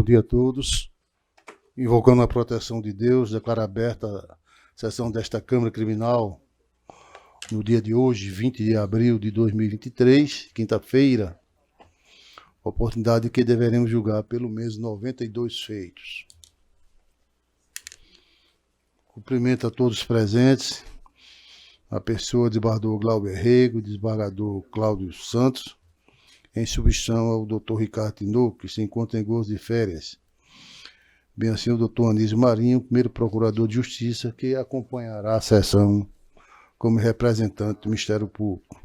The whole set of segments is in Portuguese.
Bom dia a todos. Invocando a proteção de Deus, declaro aberta a sessão desta Câmara Criminal no dia de hoje, 20 de abril de 2023, quinta-feira, oportunidade que deveremos julgar pelo menos 92 feitos. Cumprimento a todos os presentes, a pessoa de desembargador Glauber Rego, desembargador Cláudio Santos, em substituição ao Dr. Ricardo Tinoco, que se encontra em gozo de férias. Bem assim, o Dr. Anísio Marinho, primeiro procurador de Justiça, que acompanhará a sessão como representante do Ministério Público.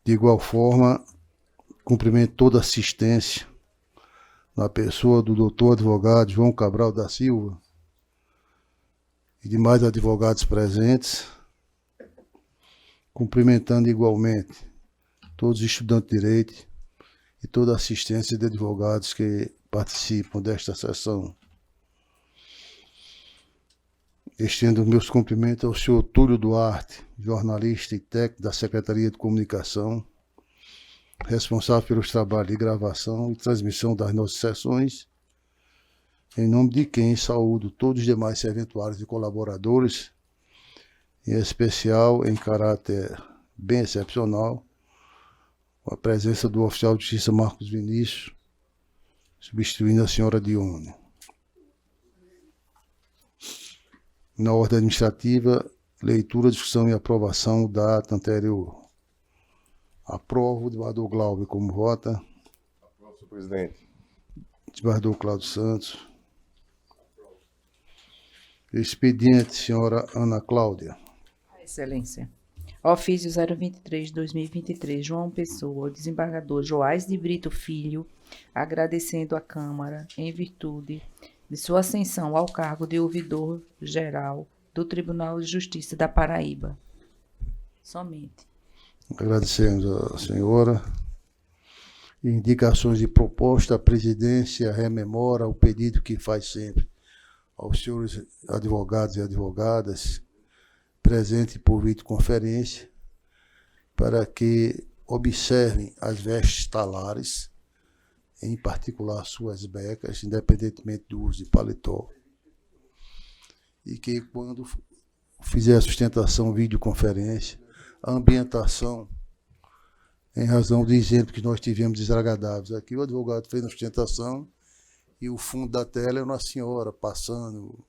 De igual forma, cumprimento toda a assistência na pessoa do Dr. Advogado João Cabral da Silva e demais advogados presentes, cumprimentando igualmente todos os estudantes de Direito e toda a assistência de advogados que participam desta sessão. Estendo meus cumprimentos ao senhor Túlio Duarte, jornalista e técnico da Secretaria de Comunicação, responsável pelos trabalhos de gravação e transmissão das nossas sessões, em nome de quem saúdo todos os demais serventuários e colaboradores, em especial, em caráter bem excepcional, com a presença do oficial de Justiça Marcos Vinícius, substituindo a senhora Dione. Na ordem administrativa, leitura, discussão e aprovação da ata anterior. Aprovo o desembargador Glauber como vota. Aprovo, senhor presidente. Desembargador Cláudio Santos. Expediente, senhora Ana Cláudia. Excelência. Ofício 023/2023, João Pessoa, desembargador Joás de Brito Filho, agradecendo à Câmara, em virtude de sua ascensão ao cargo de ouvidor-geral do Tribunal de Justiça da Paraíba. Somente. Agradecemos à senhora. Indicações de proposta, a presidência rememora o pedido que faz sempre aos senhores advogados e advogadas, presente por videoconferência, para que observem as vestes talares, em particular suas becas, independentemente do uso de paletó, e que quando fizer a sustentação videoconferência, a ambientação, em razão do exemplo que nós tivemos desagradáveis. Aqui o advogado fez a sustentação e o fundo da tela é uma senhora passando,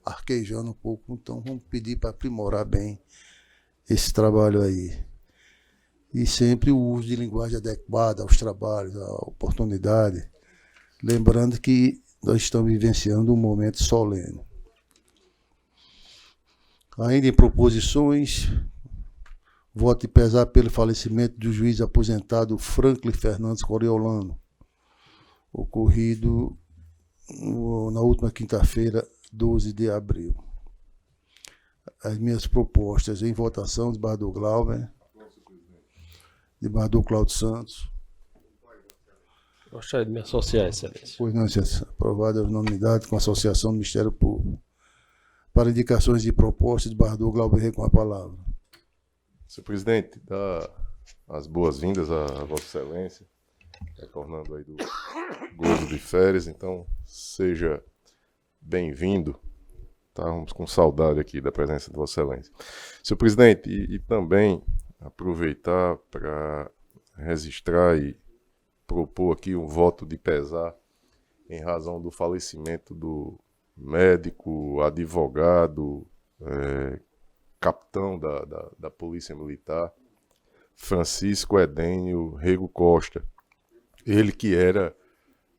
arquejando um pouco, então vamos pedir para aprimorar bem esse trabalho aí. E sempre o uso de linguagem adequada aos trabalhos, à oportunidade, lembrando que nós estamos vivenciando um momento solene. Ainda em proposições, voto de pesar pelo falecimento do juiz aposentado Franklin Fernandes Coriolano, ocorrido na última quinta-feira, 12 de abril. As minhas propostas em votação, desembargador Glauber, desembargador Cláudio Santos. Gostaria de me associar, excelência. Pois não, excelência. Aprovada a unanimidade com a associação do Ministério Público. Para indicações de propostas, desembargador Glauber com a palavra. Senhor presidente, dá as boas-vindas a Vossa Excelência, retornando aí do gozo de férias, então seja bem-vindo. Estávamos com saudade aqui da presença de Vossa Excelência. Senhor presidente, e também aproveitar para registrar e propor aqui um voto de pesar em razão do falecimento do médico, advogado, capitão da Polícia Militar, Francisco Edênio Rego Costa. Ele que era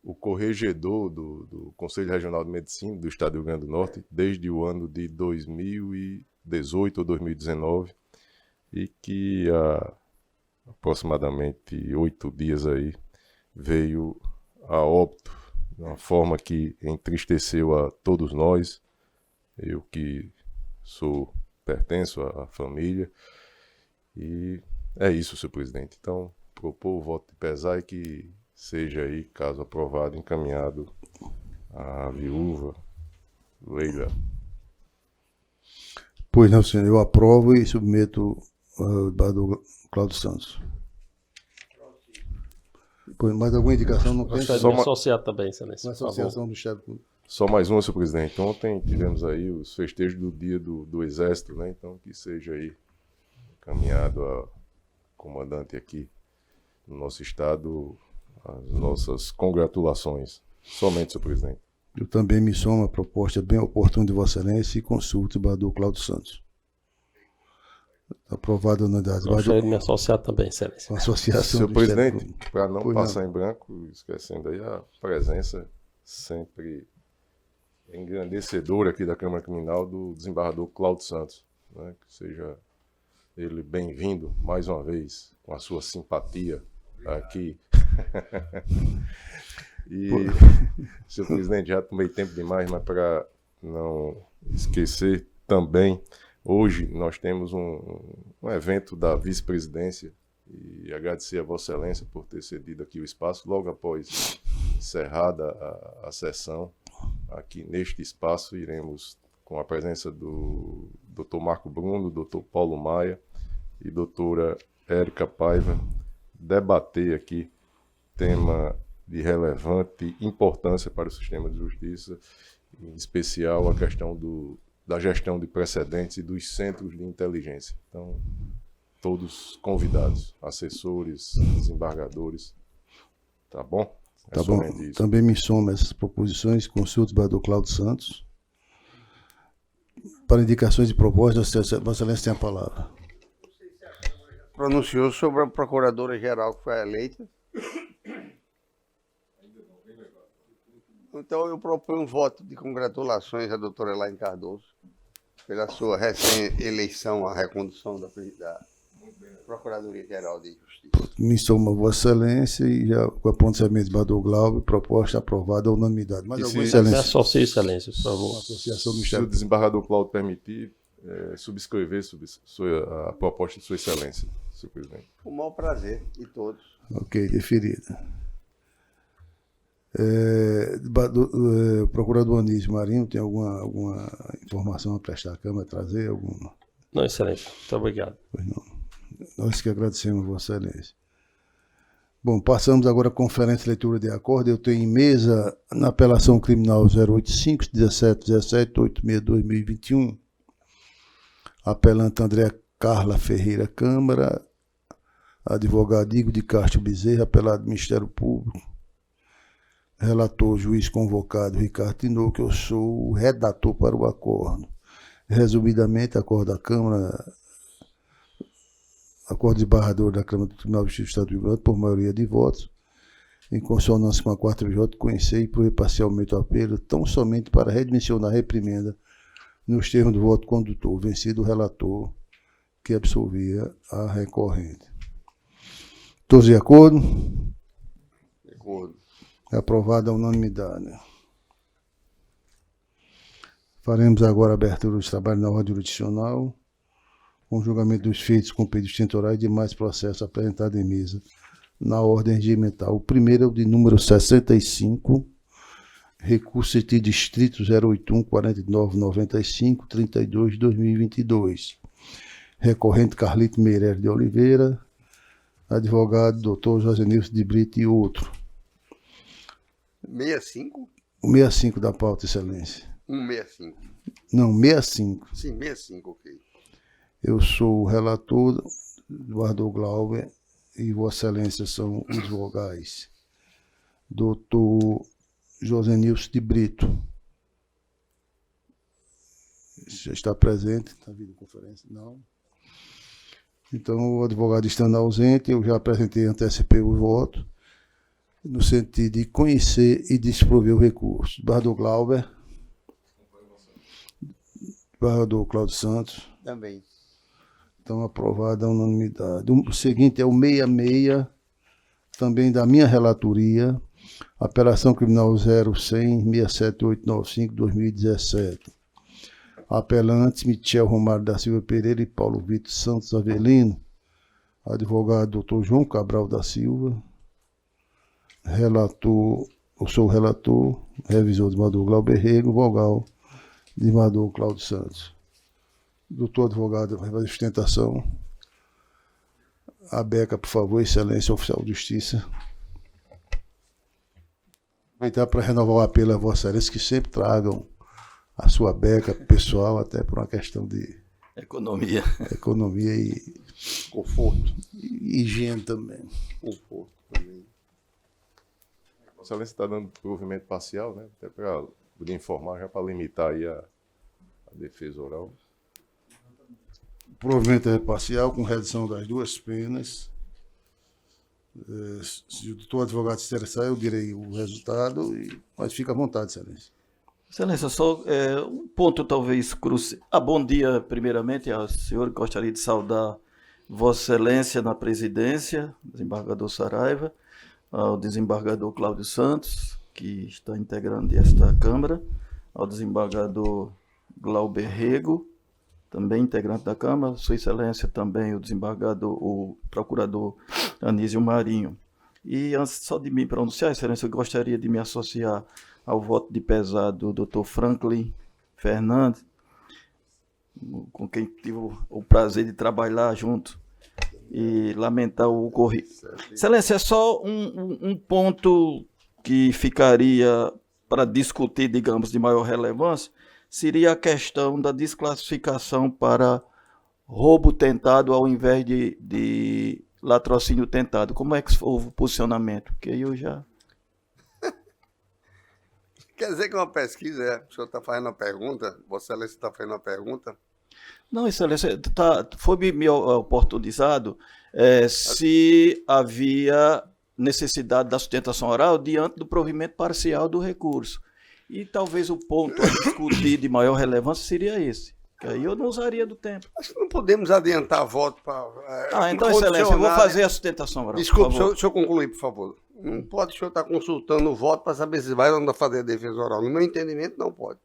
o corregedor do Conselho Regional de Medicina do Estado do Rio Grande do Norte desde o ano de 2018 ou 2019 e que há aproximadamente 8 dias aí veio a óbito de uma forma que entristeceu a todos nós. Eu que pertenço à família, e é isso, senhor presidente. Então, propor o voto de pesar e que seja aí, caso aprovado, encaminhado à viúva Leila. Pois não, senhor, eu aprovo e submeto ao desembargador Cláudio Santos. Pois, mais alguma indicação? Não tem? Gostaria de Só me uma- associar também, excelência. Uma por favor. associação do Ministério Público. Só mais uma, senhor presidente. Ontem tivemos aí os festejos do Dia do Exército, né? Então que seja aí encaminhado ao comandante aqui no nosso estado as nossas congratulações. Somente, senhor presidente. Eu também me somo à proposta bem oportuna de Vossa Excelência e consulto o vereador Cláudio Santos. Aprovado a unanimidade. Gostaria de me associar também, excelência. A associação Senhor do Ministério presidente, Público. para não Pois passar em branco, esquecendo aí a presença sempre engrandecedora aqui da Câmara Criminal do desembargador Cláudio Santos, né? Que seja ele bem-vindo mais uma vez com a sua simpatia aqui. E, senhor presidente, já tomei tempo demais, mas para não esquecer também, hoje nós temos um evento da vice-presidência e agradecer a Vossa Excelência por ter cedido aqui o espaço logo após encerrada a sessão. Aqui neste espaço iremos, com a presença do Dr. Marco Bruno, Dr. Paulo Maia e doutora Érica Paiva, debater aqui tema de relevante importância para o sistema de justiça, em especial a questão da gestão de precedentes e dos centros de inteligência. Então, todos convidados, assessores, desembargadores, tá bom? Tá bom. somente isso. Também me somo a essas proposições, consulto o vereador Cláudio Santos. Para indicações de propostas, Vossa Excelência tem a palavra. Pronunciou sobre a procuradora-geral que foi eleita. Então eu proponho um voto de congratulações à doutora Elaine Cardoso pela sua recém-eleição à recondução da Procuradoria-Geral de Justiça. Me somo a Vossa Excelência e já com a pronunciamento do vereador Glauber, proposta aprovada à unanimidade. Mas E alguma se- Me excelência? associe, excelência, por favor. Associação do Se o Ministério desembargador Cláudio permitir, subscrever a proposta de Sua Excelência, senhor presidente. Com o maior prazer de todos. Ok, deferida. Procurador Anísio Marinho, tem alguma informação a prestar à Câmara, trazer alguma? Não, excelência. Muito obrigado. Pois não. Nós que agradecemos, Vossa Excelência. Bom, passamos agora à conferência de leitura de acordo. Eu tenho em mesa, na apelação criminal 085, 17-17-86-2021, apelante André Carla Ferreira Câmara, advogado Igor de Castro Bezerra, apelado do Ministério Público, relator, juiz convocado Ricardo Tinoco, eu sou o redator para o acordo. Resumidamente, acordo da Câmara, acordo de barrador da Câmara do Tribunal de Justiça do Estado do Rio Grande, por maioria de votos, em consonância com a 4J, conhecer e prover parcialmente o apelo, tão somente para redimensionar a reprimenda nos termos do voto condutor, vencido o relator que absolvia a recorrente. Todos de acordo? De acordo. É aprovada a unanimidade. Faremos agora a abertura dos trabalhos na ordem jurisdicional, com o julgamento dos feitos com pedidos temporais e demais processos apresentados em mesa na ordem regimental. O primeiro é o de número 65, recurso sentido distrito 081-4995-32-2022. Recorrente Carlito Meireles de Oliveira, advogado Dr. José Nilson de Brito e outro. 65? O 65 da pauta, excelência. 165. Não, 65. Sim, 65, ok. Eu sou o relator, Eduardo Glauber, e Vossa Excelência são os vogais. Doutor José Nilson de Brito. Já está presente na videoconferência? Não. Então, o advogado estando ausente, eu já apresentei, antecipei o voto, no sentido de conhecer e desprover o recurso. Eduardo Glauber. Eduardo Cláudio Santos. Também. Então, aprovada a unanimidade. O seguinte é o 66, também da minha relatoria, apelação criminal 0100-67895-2017. Apelantes Michel Romário da Silva Pereira e Paulo Vitor Santos Avelino. Advogado Dr. João Cabral da Silva. Relator, eu sou o relator, revisor do Maduro Glauber Rego, vogal de Maduro Cláudio Santos. Doutor advogado, vai fazer sustentação. A beca, por favor, excelência oficial de justiça. Aproveitar para renovar o apelo a Vossa Excelência que sempre tragam a sua beca pessoal, até por uma questão de Economia. economia e Conforto. higiene também. Conforto também. Vossa Excelência está dando provimento parcial, né? Até para poder informar, já para limitar aí a defesa oral. O provimento é parcial, com redução das 2 penas. Se o doutor advogado se interessar, eu direi o resultado, mas fica à vontade, Excelência. Excelência, só um ponto talvez crucial. Bom dia, primeiramente, ao senhor. Gostaria de saudar Vossa Excelência na presidência, desembargador Saraiva, ao desembargador Cláudio Santos, que está integrando esta Câmara, ao desembargador Glauber Rego, também integrante da Câmara, Sua Excelência também, o desembargador, o procurador Anísio Marinho. E antes só de me pronunciar, Excelência, eu gostaria de me associar ao voto de pesar do Dr. Franklin Fernandes, com quem tive o prazer de trabalhar junto, e lamentar o ocorrido. Excelência, é só um ponto que ficaria para discutir, digamos, de maior relevância, seria a questão da desclassificação para roubo tentado ao invés de latrocínio tentado. Como é que houve o posicionamento? Porque aí eu já... Quer dizer que uma pesquisa, o senhor está fazendo uma pergunta, Vossa Excelência está fazendo uma pergunta? Não, Excelência, foi me oportunizado se havia necessidade da sustentação oral diante do provimento parcial do recurso. E talvez o ponto a discutir de maior relevância seria esse. Que aí eu não usaria do tempo. Acho que não podemos adiantar voto para... Então, Excelência, eu vou fazer a sustentação oral. Desculpe, deixa eu concluir, por favor. Não pode o senhor estar consultando o voto para saber se vai ou não fazer a defesa oral. No meu entendimento, não pode.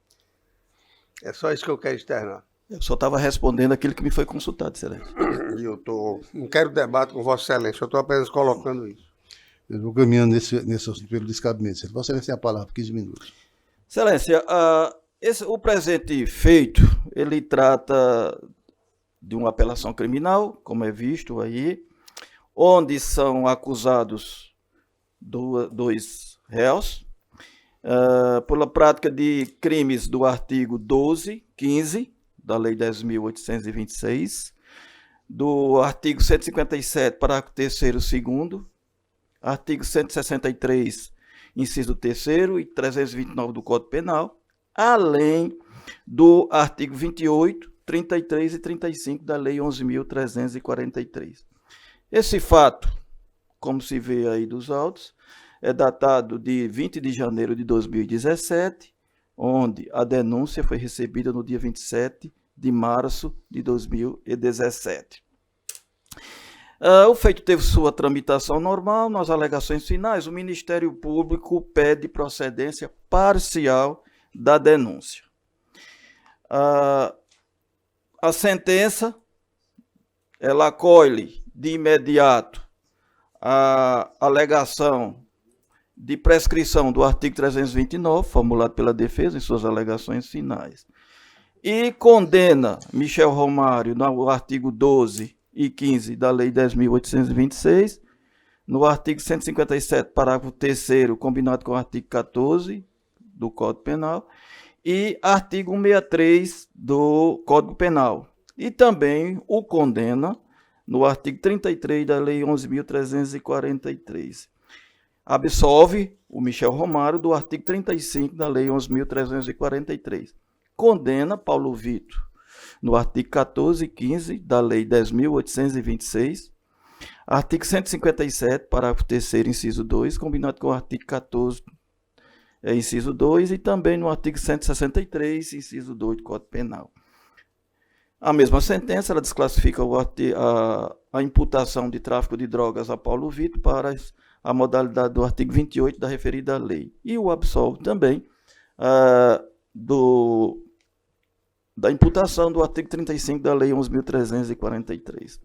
É só isso que eu quero externar. Eu só estava respondendo aquilo que me foi consultado, Excelência. E eu não quero debate com Vossa Excelência, eu estou apenas colocando isso. Eu vou caminhando nesse assunto pelo descabimento. Vossa Excelência tem a palavra por 15 minutos. Excelência, o presente feito, ele trata de uma apelação criminal, como é visto aí, onde são acusados 2 réus pela prática de crimes do artigo 12, 15 da Lei 10.826, do artigo 157, parágrafo 3º, 2º, artigo 163, inciso 3º e 329 do Código Penal, além do artigo 28, 33 e 35 da Lei 11.343. Esse fato, como se vê aí dos autos, é datado de 20 de janeiro de 2017, onde a denúncia foi recebida no dia 27 de março de 2017. O feito teve sua tramitação normal. Nas alegações finais, o Ministério Público pede procedência parcial da denúncia. A sentença, ela acolhe de imediato a alegação de prescrição do artigo 329, formulado pela defesa em suas alegações finais, e condena Michel Romário no artigo 12 e 15 da Lei 10.826, no artigo 157, parágrafo 3º, combinado com o artigo 14 do Código Penal, e artigo 163 do Código Penal. E também o condena no artigo 33 da Lei 11.343. Absolve o Michel Romário do artigo 35 da Lei 11.343. Condena Paulo Vitor no artigo 14 e 15 da Lei 10.826, artigo 157, parágrafo 3º, inciso 2, combinado com o artigo 14, inciso 2, e também no artigo 163, inciso 2 do Código Penal. A mesma sentença, ela desclassifica a imputação de tráfico de drogas a Paulo Vitor para a modalidade do artigo 28 da referida lei. E o absolve também da imputação do artigo 35 da Lei 11.343.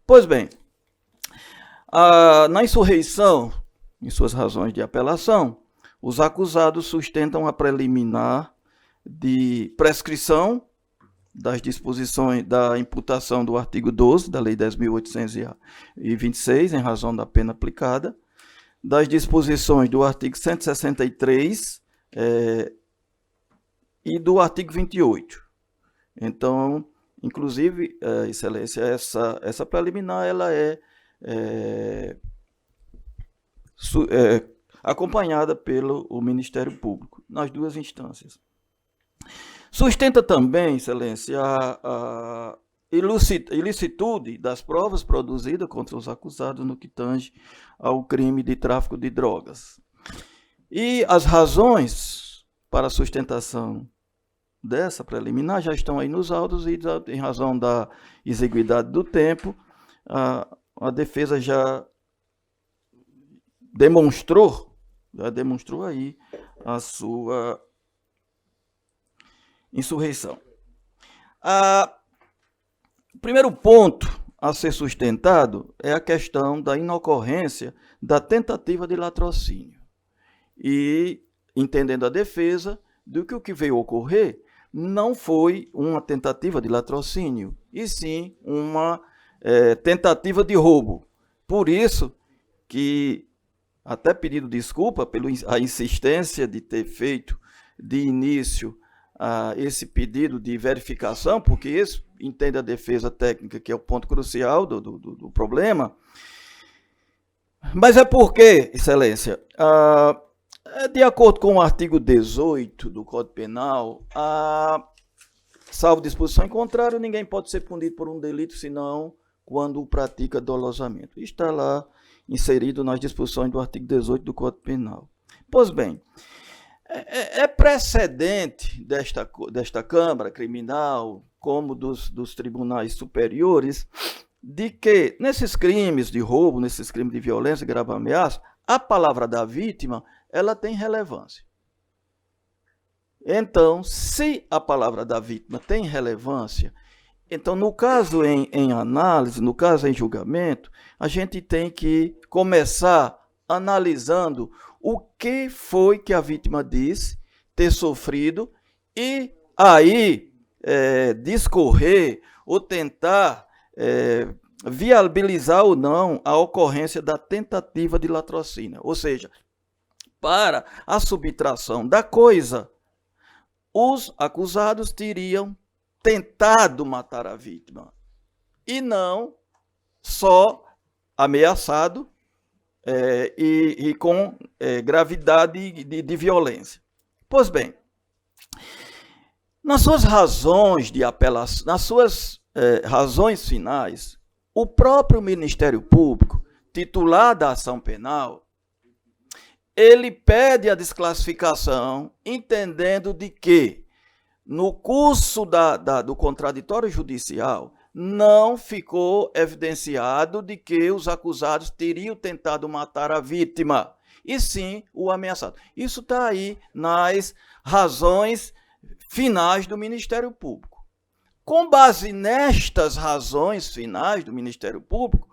Pois bem, na insurreição, em suas razões de apelação, os acusados sustentam a preliminar de prescrição das disposições da imputação do artigo 12 da Lei 10.826, em razão da pena aplicada, das disposições do artigo 163 e do artigo 28. Então, inclusive, Excelência, essa preliminar ela é acompanhada pelo Ministério Público, nas duas instâncias. Sustenta também, Excelência, a ilicitude das provas produzidas contra os acusados no que tange ao crime de tráfico de drogas. E as razões para a sustentação dessa preliminar já estão aí nos autos e, em razão da exiguidade do tempo, a defesa já demonstrou aí a sua insurreição. O primeiro ponto a ser sustentado é a questão da inocorrência da tentativa de latrocínio. E, entendendo a defesa, do que o que veio ocorrer não foi uma tentativa de latrocínio, e sim uma tentativa de roubo. Por isso que, até pedido desculpa pela insistência de ter feito de início esse pedido de verificação, porque esse entende a defesa técnica, que é o ponto crucial do problema. Mas é porque, Excelência, de acordo com o artigo 18 do Código Penal, salvo disposição em contrário, ninguém pode ser punido por um delito, senão quando o pratica dolosamente. Está lá inserido nas disposições do artigo 18 do Código Penal. Pois bem, é precedente desta Câmara Criminal, como dos tribunais superiores, de que nesses crimes de roubo, nesses crimes de violência e grave ameaça, a palavra da vítima ela tem relevância. Então, se a palavra da vítima tem relevância, então, no caso em análise, no caso em julgamento, a gente tem que começar analisando o que foi que a vítima disse ter sofrido e aí discorrer ou tentar viabilizar ou não a ocorrência da tentativa de latrocínio. Ou seja, para a subtração da coisa, os acusados teriam tentado matar a vítima e não só ameaçado e com gravidade de violência. Pois bem, nas suas razões de apelação, nas suas razões finais, o próprio Ministério Público, titular da ação penal, ele pede a desclassificação, entendendo de que, no curso do contraditório judicial, não ficou evidenciado de que os acusados teriam tentado matar a vítima, e sim o ameaçado. Isso está aí nas razões finais do Ministério Público. Com base nestas razões finais do Ministério Público,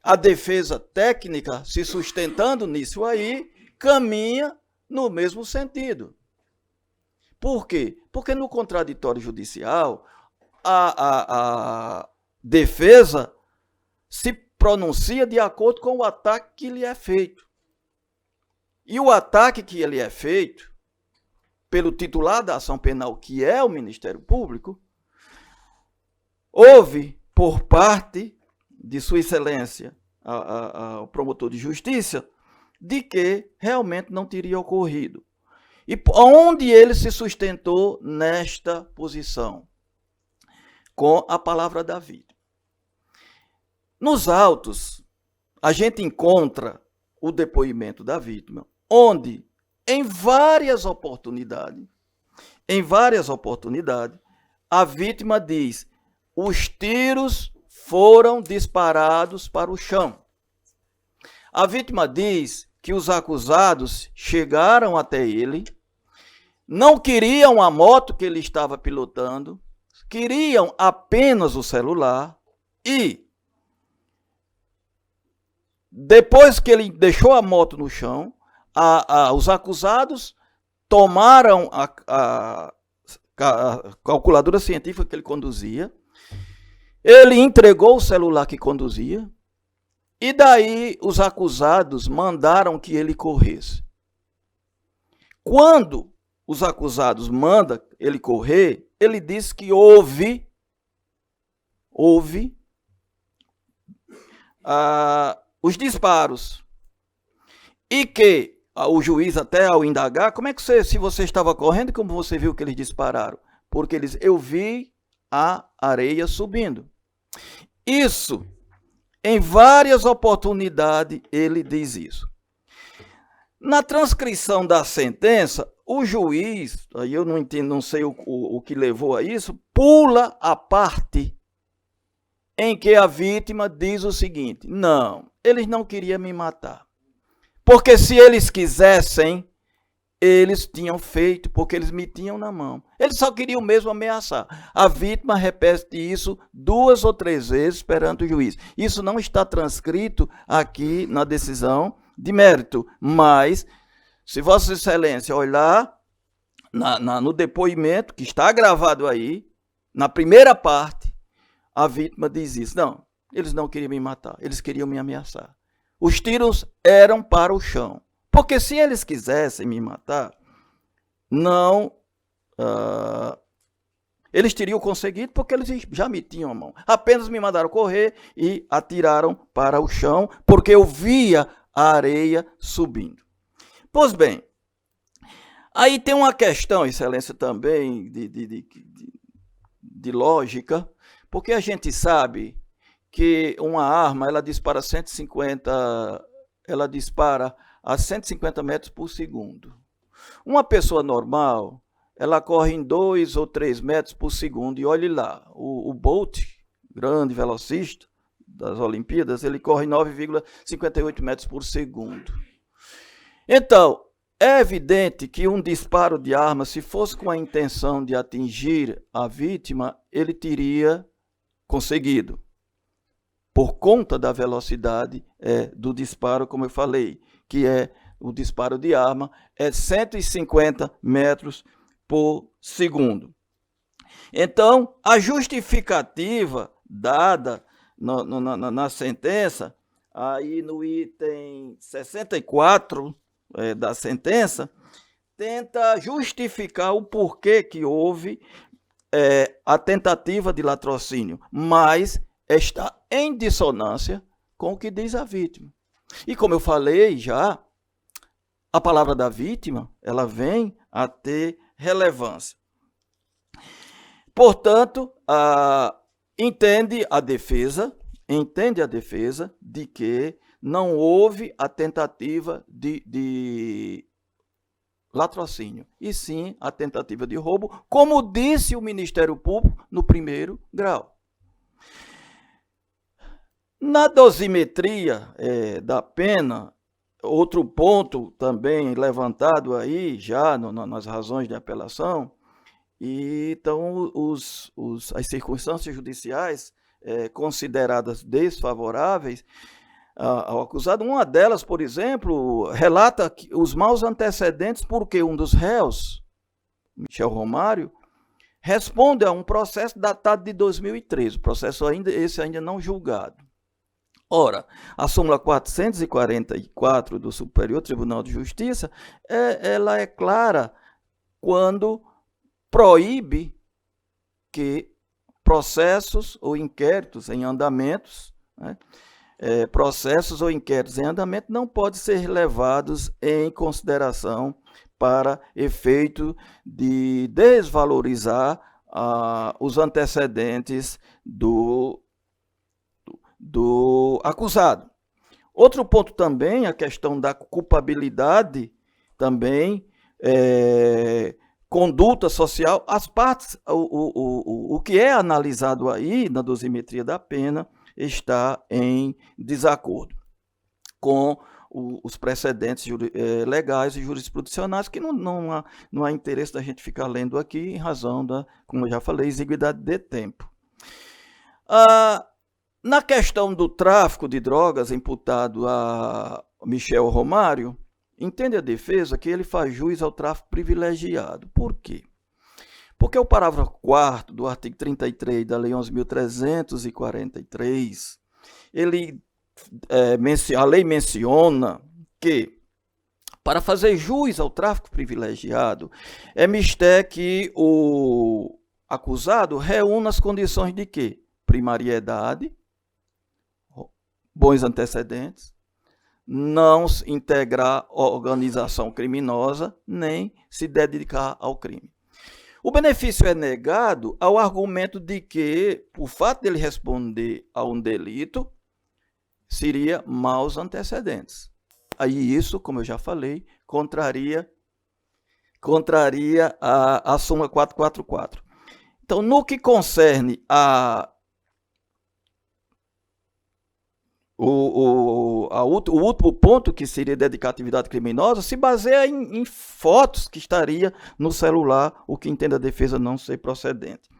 a defesa técnica, se sustentando nisso aí, caminha no mesmo sentido. Por quê? Porque no contraditório judicial, a defesa se pronuncia de acordo com o ataque que lhe é feito. E o ataque que lhe é feito pelo titular da ação penal, que é o Ministério Público, houve por parte de Sua Excelência, o promotor de justiça, de que realmente não teria ocorrido. E onde ele se sustentou nesta posição? Com a palavra da vítima. Nos autos, a gente encontra o depoimento da vítima, onde, em várias oportunidades, a vítima diz: os tiros foram disparados para o chão. A vítima diz que os acusados chegaram até ele, não queriam a moto que ele estava pilotando, queriam apenas o celular e, depois que ele deixou a moto no chão, os acusados tomaram a calculadora científica que ele conduzia, ele entregou o celular que conduzia E daí os acusados mandaram que ele corresse. Quando os acusados mandam ele correr, ele disse que houve os disparos. E que o juiz, até ao indagar, como é que se você estava correndo, como você viu que eles dispararam? Porque eu vi a areia subindo. Isso, em várias oportunidades, ele diz isso. Na transcrição da sentença, o juiz, aí eu não entendo, não sei o que levou a isso, pula a parte em que a vítima diz o seguinte: não, eles não queriam me matar. Porque se eles quisessem, eles tinham feito, porque eles me tinham na mão. Eles só queriam mesmo ameaçar. A vítima repete isso 2 ou 3 vezes perante o juiz. Isso não está transcrito aqui na decisão de mérito, mas se Vossa Excelência olhar no depoimento, que está gravado aí, na primeira parte, a vítima diz isso: não, eles não queriam me matar, eles queriam me ameaçar. Os tiros eram para o chão. Porque se eles quisessem me matar, eles teriam conseguido, porque eles já me tinham a mão. Apenas me mandaram correr e atiraram para o chão, porque eu via a areia subindo. Pois bem, aí tem uma questão, Excelência, também de lógica, porque a gente sabe que uma arma, ela dispara a 150 metros por segundo. Uma pessoa normal, ela corre em 2 ou 3 metros por segundo. E olhe lá, o Bolt, grande velocista das Olimpíadas, ele corre 9,58 metros por segundo. Então, é evidente que um disparo de arma, se fosse com a intenção de atingir a vítima, ele teria conseguido. Por conta da velocidade do disparo, como eu falei, que é o disparo de arma, é 150 metros por segundo. Então, a justificativa dada na sentença, aí no item 64 da sentença, tenta justificar o porquê que houve a tentativa de latrocínio, mas está em dissonância com o que diz a vítima. E como eu falei já, a palavra da vítima, ela vem a ter relevância. Portanto, entende a defesa de que não houve a tentativa de latrocínio, e sim a tentativa de roubo, como disse o Ministério Público no primeiro grau. Na dosimetria da pena, outro ponto também levantado aí, já nas razões de apelação, e então as circunstâncias judiciais consideradas desfavoráveis ao acusado, uma delas, por exemplo, relata que os maus antecedentes porque um dos réus, Michel Romário, responde a um processo datado de 2013, processo esse ainda não julgado. Ora, a súmula 444 do Superior Tribunal de Justiça, ela é clara quando proíbe que processos ou inquéritos em andamentos, não podem ser levados em consideração para efeito de desvalorizar os antecedentes do acusado. Outro ponto também, a questão da culpabilidade, também, conduta social, as partes, o que é analisado aí na dosimetria da pena está em desacordo com os precedentes legais e jurisprudenciais, que não há interesse da gente ficar lendo aqui, em razão da, como eu já falei, exiguidade de tempo. Na questão do tráfico de drogas imputado a Michel Romário, entende a defesa que ele faz jus ao tráfico privilegiado. Por quê? Porque o parágrafo 4º do artigo 33 da Lei 11.343, ele a lei menciona que, para fazer jus ao tráfico privilegiado, é mister que o acusado reúna as condições de quê? Primariedade, bons antecedentes, não se integrar organização criminosa, nem se dedicar ao crime. O benefício é negado ao argumento de que o fato dele responder a um delito seria maus antecedentes. Aí isso, como eu já falei, contraria a súmula 444. Então, no que concerne o último ponto, que seria dedicado à atividade criminosa, se baseia em fotos que estaria no celular, o que entende a defesa não ser procedente.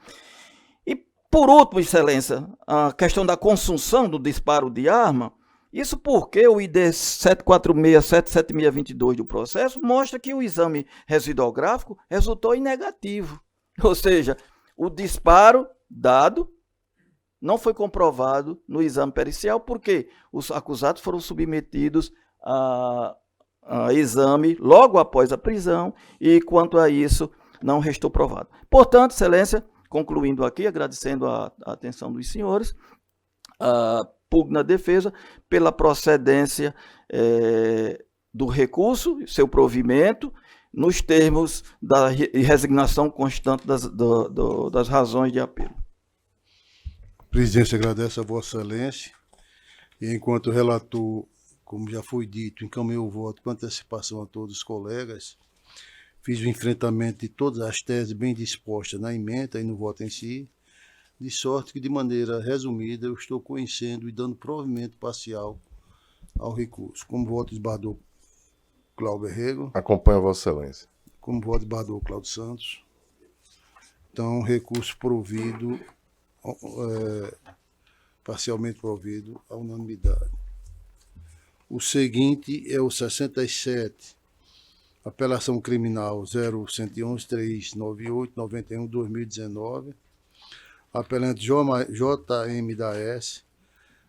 E, por último, Excelência, a questão da consunção do disparo de arma, isso porque o ID 746-77622 do processo mostra que o exame residuográfico resultou em negativo. Ou seja, o disparo dado não foi comprovado no exame pericial, porque os acusados foram submetidos a exame logo após a prisão e, quanto a isso, não restou provado. Portanto, Excelência, concluindo aqui, agradecendo a atenção dos senhores, pugna a defesa pela procedência do recurso, seu provimento, nos termos da resignação constante das razões de apelo. A presidência agradece a Vossa Excelência e, enquanto relator, como já foi dito, encaminhou o voto com antecipação a todos os colegas, fiz o enfrentamento de todas as teses bem dispostas na emenda e no voto em si, de sorte que, de maneira resumida, eu estou conhecendo e dando provimento parcial ao recurso. Como voto esbardou Cláudio Rego. Acompanha Vossa Excelência. Como voto esbardou Cláudio Santos. Então, recurso provido, parcialmente provido, à unanimidade. O seguinte é o 67, apelação criminal 0111-398-91-2019, apelante JM da S,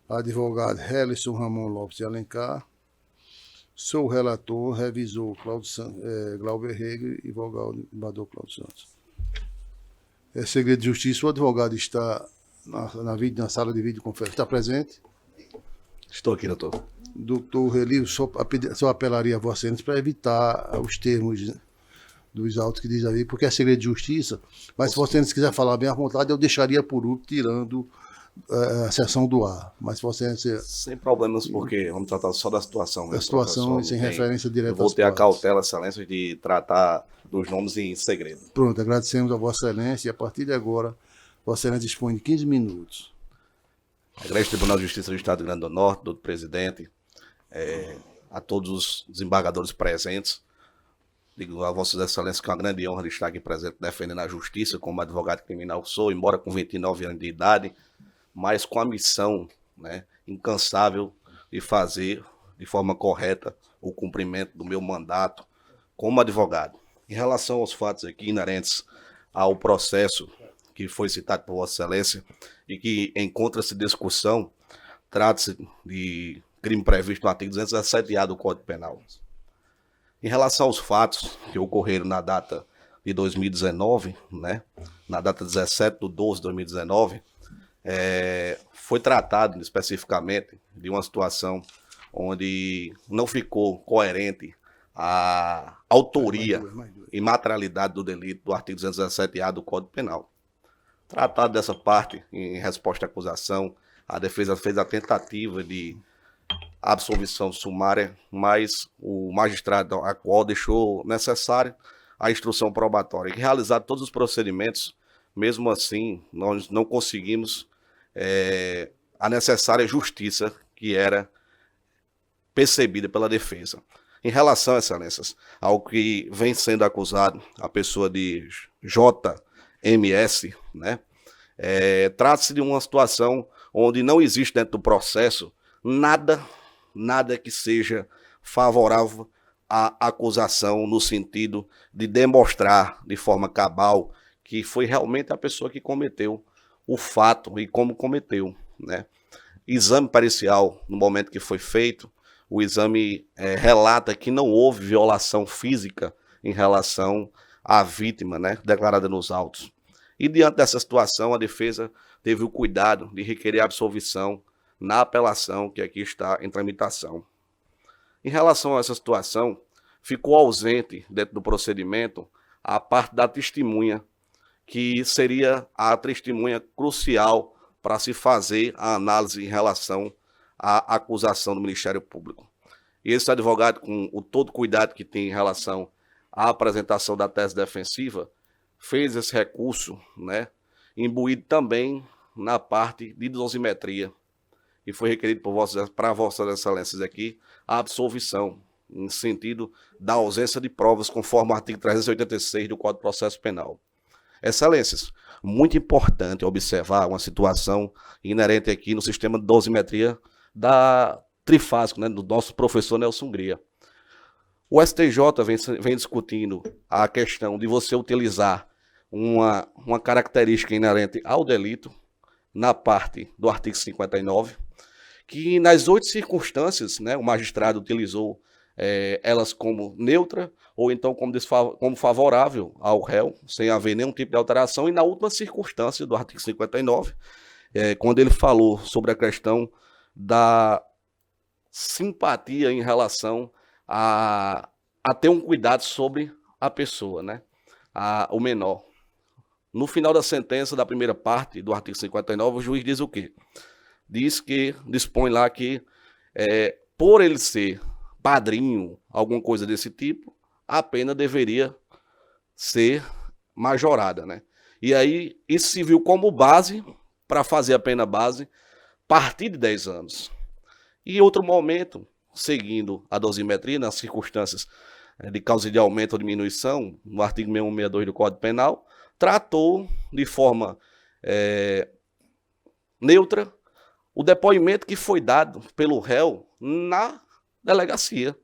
advogado Helison Ramon Lopes de Alencar, sou o relator, revisor Glauber Rego e vogal embaixador Cláudio Santos. É segredo de justiça, o advogado está na sala de videoconferência. Está presente? Estou aqui, doutor. Doutor Relio, só apelaria a Vossa Excelência para evitar os termos dos autos que diz ali, porque é segredo de justiça, mas se Vossa Excelência quiser falar bem à vontade, eu deixaria por último, tirando a sessão do ar. Mas se Vossa Excelência... Sem problemas, porque vamos tratar só da situação. Da situação, sem referência direta às partes. Eu vou ter a partes. cautela, Excelência, de tratar dos nomes em segredo. Pronto, agradecemos a Vossa Excelência e a partir de agora, Vossa Excelência dispõe de 15 minutos. Egresso Tribunal de Justiça do Estado do Rio Grande do Norte, doutor presidente, a todos os desembargadores presentes, digo a Vossas Excelências que é uma grande honra de estar aqui presente defendendo a justiça como advogado criminal que sou, embora com 29 anos de idade, mas com a missão, né, incansável de fazer de forma correta o cumprimento do meu mandato como advogado. Em relação aos fatos aqui inerentes ao processo que foi citado por Vossa Excelência e que encontra-se em discussão, trata-se de crime previsto no artigo 217-A do Código Penal. Em relação aos fatos que ocorreram na data de 2019, né, na data 17/12/2019, foi tratado especificamente de uma situação onde não ficou coerente a autoria e materialidade do delito do artigo 217-A do Código Penal. Tratado dessa parte, em resposta à acusação, a defesa fez a tentativa de absolvição sumária, mas o magistrado a qual deixou necessária a instrução probatória. E realizado todos os procedimentos, mesmo assim, nós não conseguimos a necessária justiça que era percebida pela defesa. Em relação, Excelências, ao que vem sendo acusado, a pessoa de JMS, né, trata-se de uma situação onde não existe dentro do processo nada que seja favorável à acusação no sentido de demonstrar de forma cabal que foi realmente a pessoa que cometeu o fato e como cometeu, né? exame pericial, no momento que foi feito, o exame relata que não houve violação física em relação à vítima, né, declarada nos autos. E diante dessa situação, a defesa teve o cuidado de requerer absolvição na apelação que aqui está em tramitação. Em relação a essa situação, ficou ausente dentro do procedimento a parte da testemunha, que seria a testemunha crucial para se fazer a análise em relação à acusação do Ministério Público. E esse advogado, com o todo cuidado que tem em relação à apresentação da tese defensiva, fez esse recurso, né, imbuído também na parte de dosimetria, e foi requerido para Vossas Excelências aqui a absolvição, em sentido da ausência de provas, conforme o artigo 386 do Código de Processo Penal. Excelências, muito importante observar uma situação inerente aqui no sistema de dosimetria da trifásico, né, do nosso professor Nelson Gria. O STJ vem discutindo a questão de você utilizar uma característica inerente ao delito, na parte do artigo 59, que nas 8 circunstâncias, né, o magistrado utilizou elas como neutra, ou então como favorável ao réu, sem haver nenhum tipo de alteração, e na última circunstância do artigo 59, quando ele falou sobre a questão da simpatia em relação a ter um cuidado sobre a pessoa, né, o menor. No final da sentença da primeira parte do artigo 59, o juiz diz o quê? Dispõe lá que, por ele ser padrinho, alguma coisa desse tipo, a pena deveria ser majorada, né? E aí, isso se viu como base para fazer a pena base a partir de 10 anos. E em outro momento, seguindo a dosimetria, nas circunstâncias de causa de aumento ou diminuição, no artigo 6162 do Código Penal, tratou de forma neutra o depoimento que foi dado pelo réu na delegacia.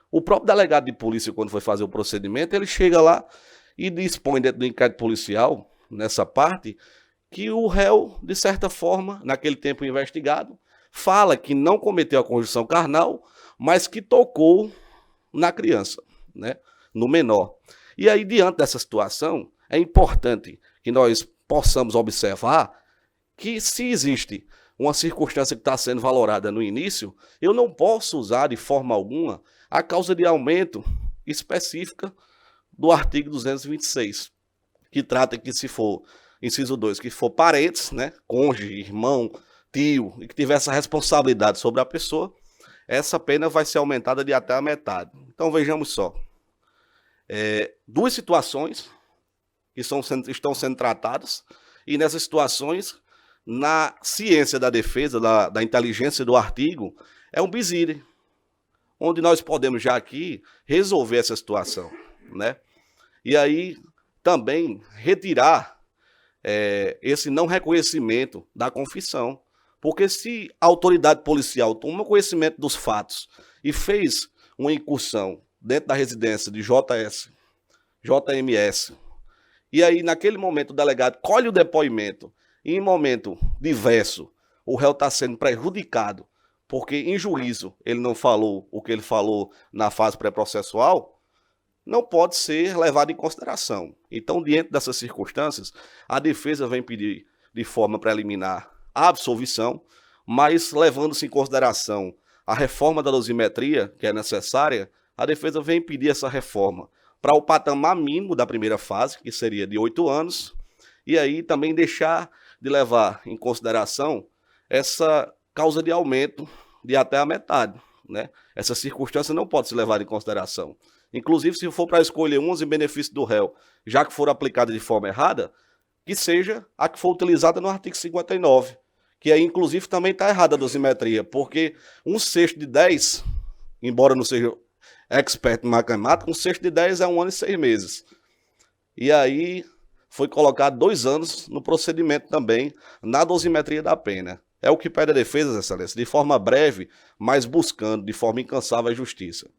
O próprio delegado de polícia, quando foi fazer o procedimento, ele chega lá e dispõe dentro do inquérito policial, nessa parte, que o réu, de certa forma, naquele tempo investigado, fala que não cometeu a conjunção carnal, mas que tocou na criança, né, no menor. E aí, diante dessa situação, é importante que nós possamos observar que, se existe uma circunstância que está sendo valorada no início, eu não posso usar de forma alguma a causa de aumento específica do artigo 226, que trata que, se for, inciso 2, que for parentes, né, cônjuge, irmão, tio, e que tiver essa responsabilidade sobre a pessoa, essa pena vai ser aumentada de até a metade. Então, vejamos só. 2 situações que estão sendo tratadas, e nessas situações, na ciência da defesa, da inteligência do artigo, é um bis idem, onde nós podemos já aqui resolver essa situação, né? E aí também retirar esse não reconhecimento da confissão, porque se a autoridade policial toma conhecimento dos fatos e fez uma incursão dentro da residência de JMS, e aí naquele momento o delegado colhe o depoimento, e em momento diverso o réu está sendo prejudicado, porque em juízo ele não falou o que ele falou na fase pré-processual, não pode ser levado em consideração. Então, diante dessas circunstâncias, a defesa vem pedir de forma preliminar a absolvição, mas levando-se em consideração a reforma da dosimetria, que é necessária, a defesa vem pedir essa reforma para o patamar mínimo da primeira fase, que seria de 8 anos, e aí também deixar de levar em consideração essa causa de aumento de até a metade, né? Essa circunstância não pode ser levada em consideração. Inclusive, se for para escolher umas em benefício do réu, já que for aplicada de forma errada, que seja a que for utilizada no artigo 59, que aí, inclusive, também está errada a dosimetria, porque 1/6 de 10, embora não seja expert em matemática, 1/6 de 10 é 1 ano e 6 meses. E aí foi colocado 2 anos no procedimento também, na dosimetria da pena. É o que pede a defesa, Excelência, de forma breve, mas buscando de forma incansável a justiça.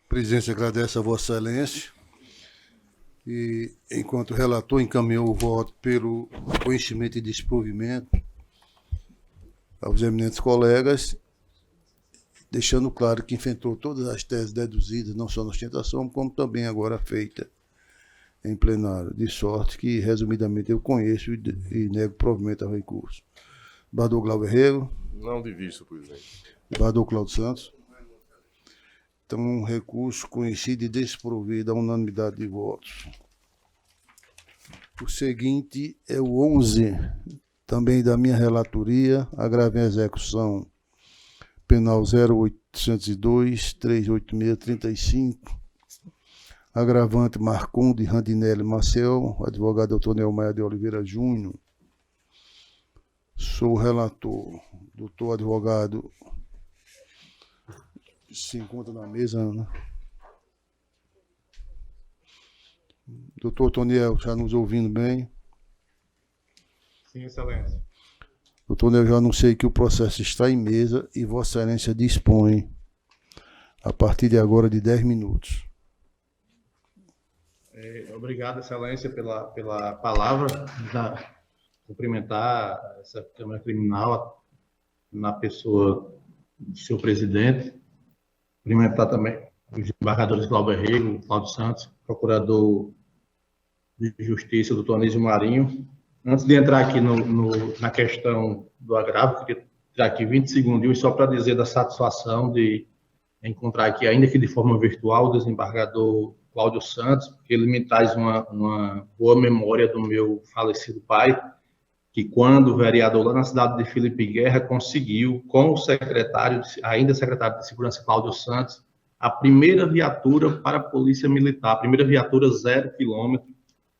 A presidência agradece a Vossa Excelência e, enquanto o relator encaminhou o voto pelo conhecimento e desprovimento, aos eminentes colegas, deixando claro que enfrentou todas as teses deduzidas, não só na ostentação, como também agora feita em plenário, de sorte que, resumidamente, eu conheço e nego provimento ao recurso. Desembargador Glauber Rego. Não de vista, presidente. Desembargador Cláudio Santos. Então, um recurso conhecido e desprovido à unanimidade de votos. O seguinte é o 11, também da minha relatoria, agravo em execução penal 0802-386-35, agravante Marconde Randinelli Marcel, advogado Antônio Maia de Oliveira Júnior. Sou o relator, doutor advogado, se encontra na mesa, né? Doutor Toniel, já nos ouvindo bem? Sim, Excelência. Doutor Toniel, já anunciei que o processo está em mesa e Vossa Excelência dispõe, a partir de agora, de 10 minutos. Obrigado, Excelência, pela palavra. Cumprimentar essa Câmara Criminal na pessoa do senhor presidente. Cumprimentar também os desembargadores Glauber Rego, Cláudio Santos, procurador de Justiça, doutor Anísio Marinho. Antes de entrar aqui na questão do agravo, queria tirar aqui 20 segundinhos só para dizer da satisfação de encontrar aqui, ainda que de forma virtual, o desembargador Cláudio Santos, porque ele me traz uma boa memória do meu falecido pai, que quando vereador lá na cidade de Felipe Guerra conseguiu, com o secretário, ainda secretário de Segurança Cláudio Santos, a primeira viatura para a Polícia Militar, a primeira viatura 0 quilômetro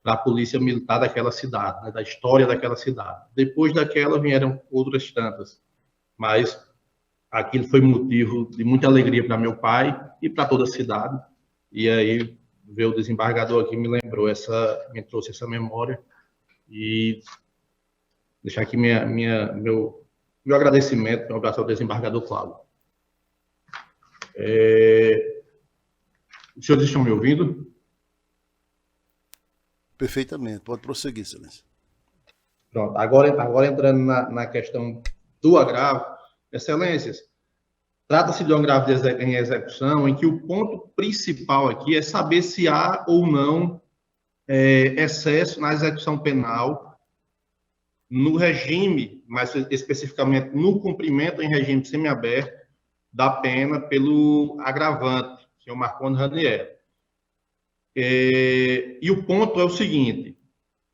para a Polícia Militar daquela cidade, né, da história daquela cidade. Depois daquela vieram outras tantas, mas aquilo foi motivo de muita alegria para meu pai e para toda a cidade. E aí ver o desembargador aqui me trouxe essa memória e deixar aqui meu agradecimento, meu abraço ao desembargador Cláudio. Os senhores estão me ouvindo? Perfeitamente, pode prosseguir, Excelência. Pronto, agora entrando na questão do agravo, Excelências, trata-se de um agravo em execução em que o ponto principal aqui é saber se há ou não excesso na execução penal no regime, mais especificamente no cumprimento em regime semiaberto da pena pelo agravante, que é o Marconde Ranieri. E o ponto é o seguinte: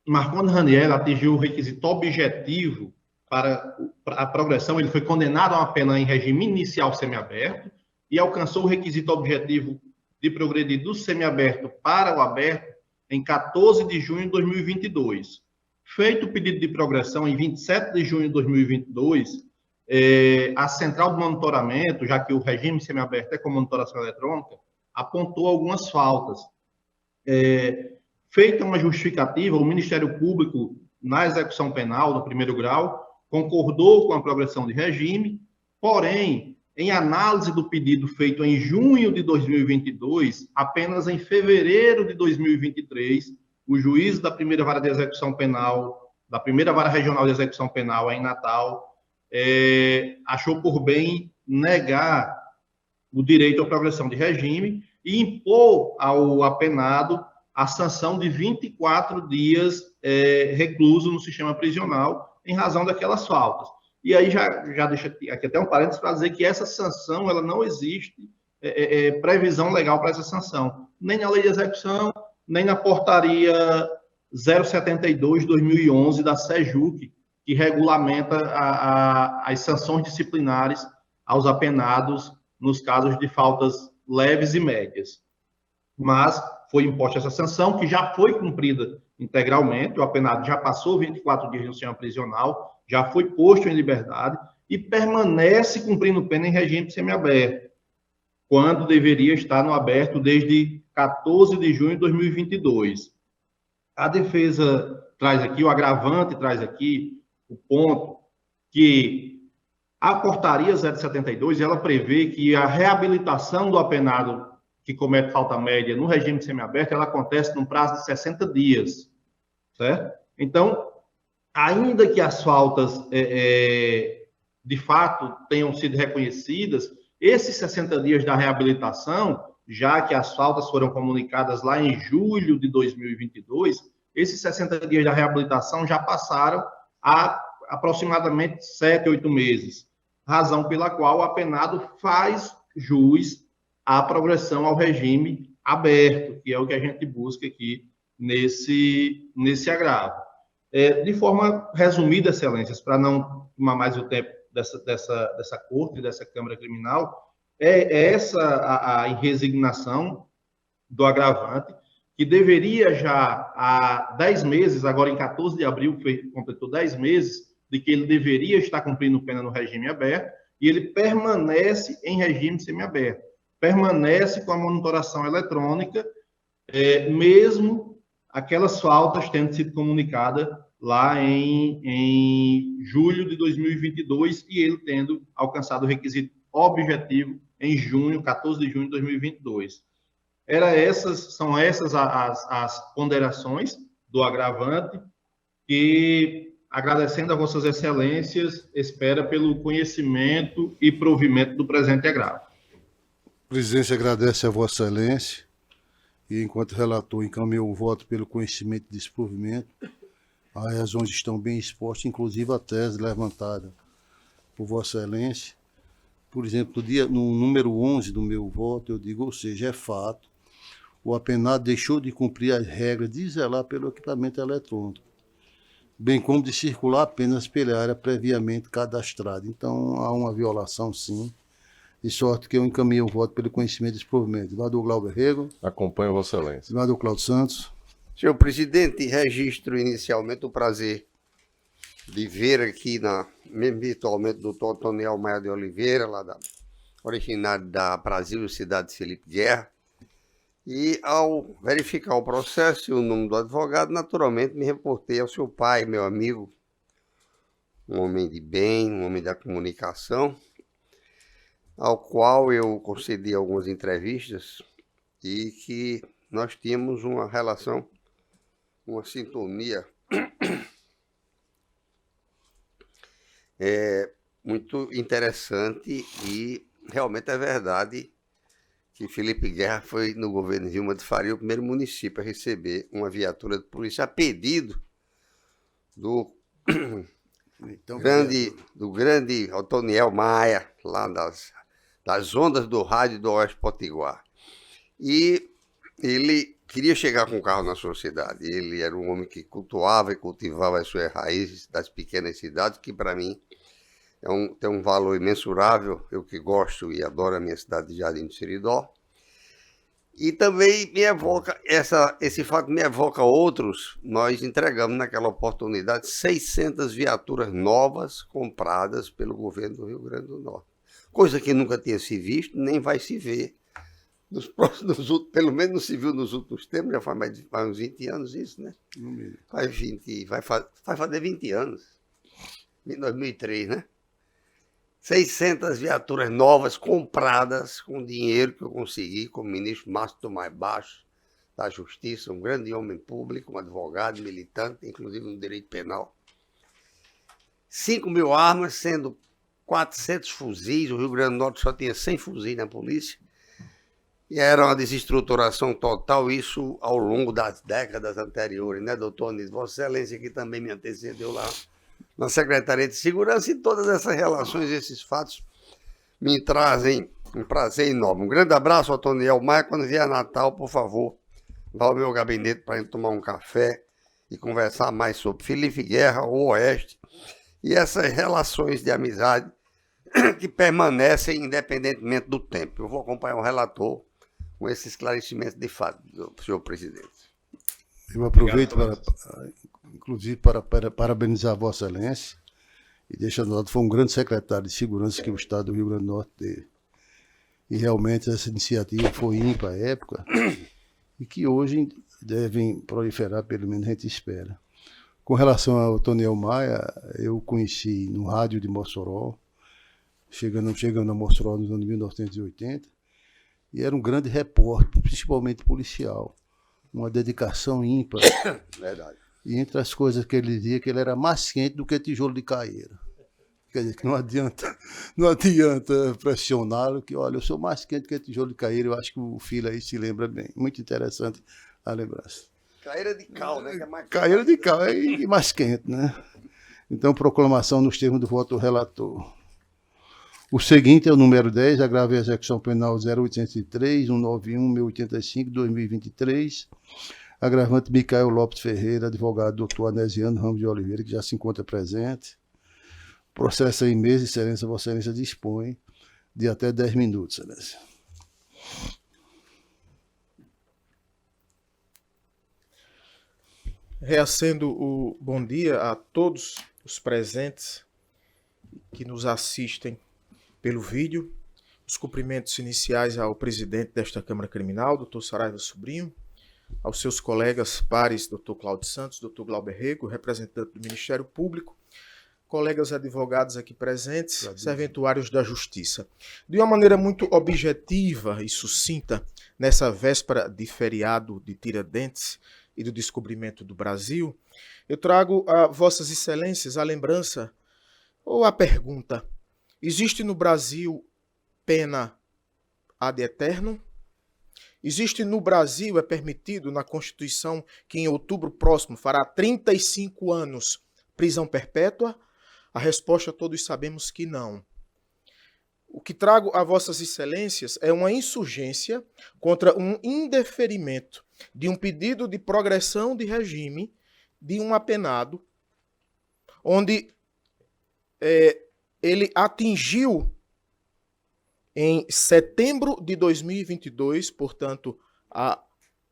Marconde Ranieri atingiu o requisito objetivo para a progressão, ele foi condenado a uma pena em regime inicial semiaberto e alcançou o requisito objetivo de progredir do semiaberto para o aberto em 14 de junho de 2022. Feito o pedido de progressão em 27 de junho de 2022, a Central de Monitoramento, já que o regime semiaberto é com monitoração eletrônica, apontou algumas faltas. Feita uma justificativa, o Ministério Público, na execução penal, no primeiro grau, concordou com a progressão de regime, porém, em análise do pedido feito em junho de 2022, apenas em fevereiro de 2023, o juiz da primeira vara de execução penal, da primeira vara regional de execução penal em Natal, achou por bem negar o direito à progressão de regime e impor ao apenado a sanção de 24 dias recluso no sistema prisional em razão daquelas faltas. E aí já deixa aqui até um parênteses para dizer que essa sanção, ela não existe previsão legal para essa sanção, nem na lei de execução, nem na portaria 072/2011 da SEJUC, que regulamenta as sanções disciplinares aos apenados nos casos de faltas leves e médias. Mas foi imposta essa sanção, que já foi cumprida integralmente, o apenado já passou 24 dias no sistema prisional, já foi posto em liberdade e permanece cumprindo pena em regime semiaberto, quando deveria estar no aberto desde 14 de junho de 2022. A defesa traz aqui, o agravante traz aqui o ponto que a portaria 072, ela prevê que a reabilitação do apenado que comete falta média no regime semiaberto, ela acontece num prazo de 60 dias, certo? Então, ainda que as faltas de fato tenham sido reconhecidas, esses 60 dias da reabilitação, já que as faltas foram comunicadas lá em julho de 2022, esses 60 dias da reabilitação já passaram há aproximadamente 7, 8 meses, razão pela qual o apenado faz jus à progressão ao regime aberto, que é o que a gente busca aqui nesse agravo. De forma resumida, excelências, para não tomar mais o tempo dessa corte, dessa Câmara Criminal, essa a resignação do agravante, que deveria já há 10 meses, agora em 14 de abril, completou 10 meses, de que ele deveria estar cumprindo pena no regime aberto, e ele permanece em regime semiaberto, permanece com a monitoração eletrônica, mesmo aquelas faltas tendo sido comunicadas lá em julho de 2022 e ele tendo alcançado o requisito objetivo em junho, 14 de junho de 2022. São essas as ponderações do agravante que, agradecendo a vossas excelências, espera pelo conhecimento e provimento do presente agravo. A presidência agradece a vossa excelência e, enquanto relator, encaminhou o voto pelo conhecimento e desprovimento. As razões estão bem expostas, inclusive a tese levantada por vossa excelência. Por exemplo, no número 11 do meu voto, eu digo, ou seja, é fato, o apenado deixou de cumprir as regras de zelar pelo equipamento eletrônico, bem como de circular apenas pela área previamente cadastrada. Então, há uma violação, sim, de sorte que eu encaminhei o voto pelo conhecimento e desprovimento. Senador Glauber Rego. Acompanho Vossa Excelência. Senador Cláudio Santos. Senhor presidente, registro inicialmente o prazer de ver aqui, mesmo virtualmente, o doutor Otoniel Maia de Oliveira, originário da Brasil, cidade de Felipe Guerra. E ao verificar o processo e o nome do advogado, naturalmente me reportei ao seu pai, meu amigo, um homem de bem, um homem da comunicação, ao qual eu concedi algumas entrevistas e que nós tínhamos uma relação, uma sintonia muito interessante e realmente é verdade que Felipe Guerra foi, no governo Vilma de Faria, o primeiro município a receber uma viatura de polícia a pedido do grande Otoniel Maia, lá das ondas do rádio do Oeste Potiguar. E ele queria chegar com o carro na sua cidade. Ele era um homem que cultuava e cultivava as suas raízes das pequenas cidades, que para mim tem um valor imensurável, eu que gosto e adoro a minha cidade de Jardim do Seridó. E também me evoca, esse fato me evoca outros. Nós entregamos naquela oportunidade 600 viaturas novas compradas pelo governo do Rio Grande do Norte. Coisa que nunca tinha se visto, nem vai se ver. Pelo menos não se viu nos últimos tempos, já faz uns 20 anos isso, né? Vai fazer 20 anos. Em 2003, né? 600 viaturas novas compradas com dinheiro que eu consegui com o ministro Márcio Tomás Baixo, da Justiça, um grande homem público, um advogado, militante, inclusive no direito penal. 5.000 armas, sendo 400 fuzis. O Rio Grande do Norte só tinha 100 fuzis na polícia. E era uma desestruturação total, isso ao longo das décadas anteriores, né, doutor Anísio? Vossa Excelência, que também me antecedeu lá na Secretaria de Segurança, e todas essas relações, esses fatos, me trazem um prazer enorme. Um grande abraço ao Otoniel Maia. Quando vier Natal, por favor, vá ao meu gabinete para a gente tomar um café e conversar mais sobre Felipe Guerra, o Oeste, e essas relações de amizade que permanecem independentemente do tempo. Eu vou acompanhar o relator com esse esclarecimento de fato, senhor presidente. Eu aproveito, inclusive, para parabenizar a Vossa Excelência e deixar de lado, foi um grande secretário de segurança que o Estado do Rio Grande do Norte teve. E realmente essa iniciativa foi ímpar à época e que hoje devem proliferar, pelo menos a gente espera. Com relação ao Otoniel Maia, eu conheci no rádio de Mossoró, chegando a Mossoró nos anos 1980, e era um grande repórter, principalmente policial. Uma dedicação ímpar. Verdade. E entre as coisas que ele dizia, que ele era mais quente do que tijolo de caeira. quer dizer que não adianta pressioná-lo, que olha, eu sou mais quente que tijolo de caíra, eu acho que o filho aí se lembra bem. Muito interessante a lembrança. Caíra de cal, né? Que é mais Caíra de cal e mais quente, né? Então, proclamação nos termos do voto do relator. O seguinte é o número 10, agravo a execução penal 0803, 191, 1085, 2023. Agravante Micael Lopes Ferreira, advogado doutor Anesiano Ramos de Oliveira, que já se encontra presente. Processo em mesa, excelência, vossa excelência dispõe de até 10 minutos, excelência. Reacendo o bom dia a todos os presentes que nos assistem pelo vídeo. Os cumprimentos iniciais ao presidente desta Câmara Criminal, doutor Saraiva Sobrinho, aos seus colegas pares, doutor Cláudio Santos, doutor Glauber Rego, representante do Ministério Público, colegas advogados aqui presentes, serventuários da Justiça. De uma maneira muito objetiva e sucinta, nessa véspera de feriado de Tiradentes e do descobrimento do Brasil, eu trago a vossas excelências a lembrança ou a pergunta: existe no Brasil pena ad eternum? Existe no Brasil, é permitido na Constituição que em outubro próximo fará 35 anos prisão perpétua? A resposta todos sabemos que não. O que trago a vossas excelências é uma insurgência contra um indeferimento de um pedido de progressão de regime de um apenado, onde ele atingiu em setembro de 2022, portanto, há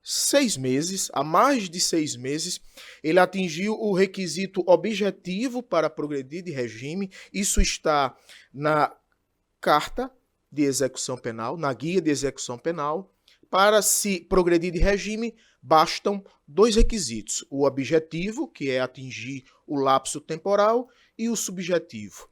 6 meses, há mais de 6 meses, ele atingiu o requisito objetivo para progredir de regime. Isso está na carta de execução penal, na guia de execução penal. Para se progredir de regime, bastam 2 requisitos: o objetivo, que é atingir o lapso temporal, e o subjetivo.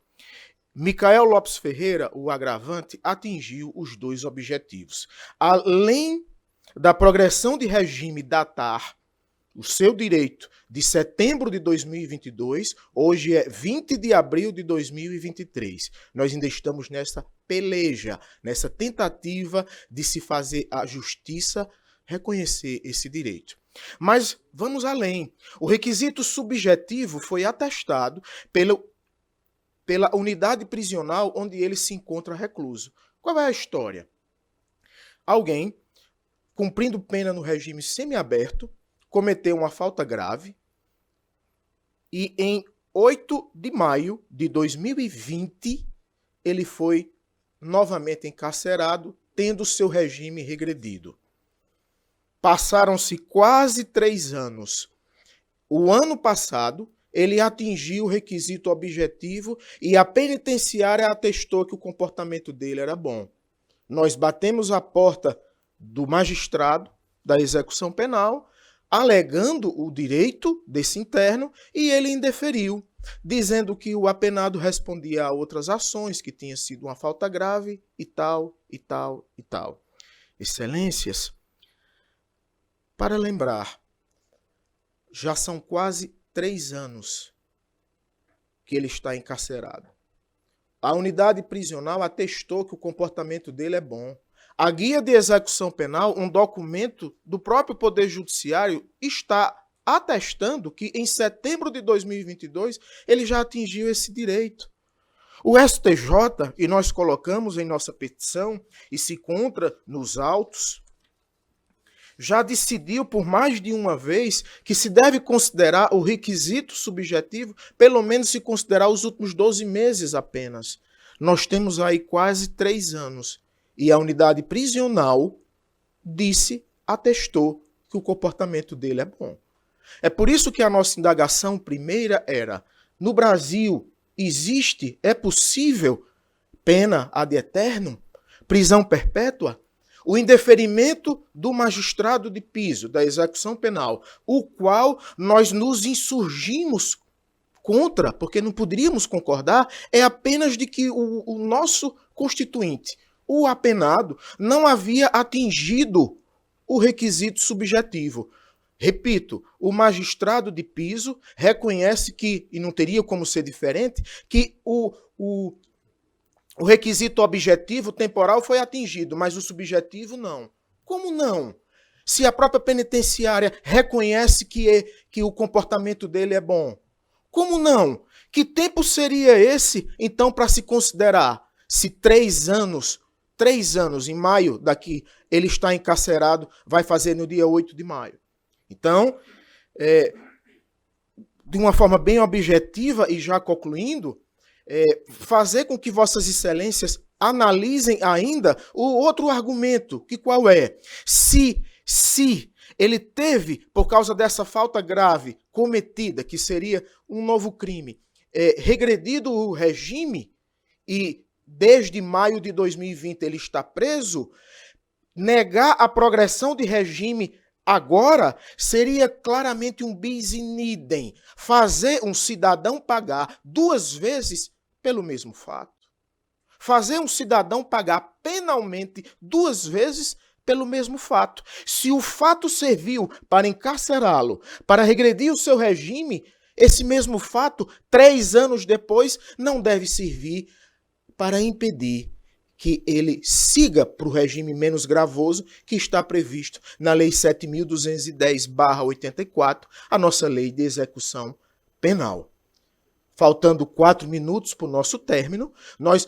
Micael Lopes Ferreira, o agravante, atingiu os 2 objetivos. Além da progressão de regime datar o seu direito de setembro de 2022, hoje é 20 de abril de 2023. Nós ainda estamos nessa peleja, nessa tentativa de se fazer a justiça reconhecer esse direito. Mas vamos além. O requisito subjetivo foi atestado pela unidade prisional onde ele se encontra recluso. Qual é a história? Alguém, cumprindo pena no regime semiaberto, cometeu uma falta grave e em 8 de maio de 2020 ele foi novamente encarcerado, tendo seu regime regredido. Passaram-se quase 3 anos. O ano passado, ele atingiu o requisito objetivo e a penitenciária atestou que o comportamento dele era bom. Nós batemos a porta do magistrado da execução penal, alegando o direito desse interno, e ele indeferiu, dizendo que o apenado respondia a outras ações, que tinha sido uma falta grave e tal, e tal, e tal. Excelências, para lembrar, já são quase 3 anos que ele está encarcerado. A unidade prisional atestou que o comportamento dele é bom. A guia de execução penal, um documento do próprio Poder Judiciário, está atestando que em setembro de 2022 ele já atingiu esse direito. O STJ, e nós colocamos em nossa petição, e se encontra nos autos, já decidiu por mais de uma vez que se deve considerar o requisito subjetivo, pelo menos se considerar os últimos 12 meses apenas. Nós temos aí quase 3 anos. E a unidade prisional atestou que o comportamento dele é bom. É por isso que a nossa indagação primeira era: no Brasil é possível pena ad eternum, prisão perpétua? O indeferimento do magistrado de piso, da execução penal, o qual nós nos insurgimos contra, porque não poderíamos concordar, é apenas de que o nosso constituinte, o apenado, não havia atingido o requisito subjetivo. Repito, o magistrado de piso reconhece que, e não teria como ser diferente, que o requisito objetivo temporal foi atingido, mas o subjetivo não. Como não? Se a própria penitenciária reconhece que o comportamento dele é bom. Como não? Que tempo seria esse, então, para se considerar? Se 3 anos, em maio daqui, ele está encarcerado, vai fazer no dia 8 de maio. Então, de uma forma bem objetiva e já concluindo, fazer com que Vossas Excelências analisem ainda o outro argumento, que qual é? Se ele teve, por causa dessa falta grave cometida, que seria um novo crime, regredido o regime e desde maio de 2020 ele está preso, negar a progressão de regime agora seria claramente um bis in idem, fazer um cidadão pagar 2 vezes pelo mesmo fato. Fazer um cidadão pagar penalmente 2 vezes pelo mesmo fato. Se o fato serviu para encarcerá-lo, para regredir o seu regime, esse mesmo fato, 3 anos depois, não deve servir para impedir que ele siga para o regime menos gravoso que está previsto na Lei 7.210/84, a nossa lei de execução penal. Faltando 4 minutos para o nosso término, nós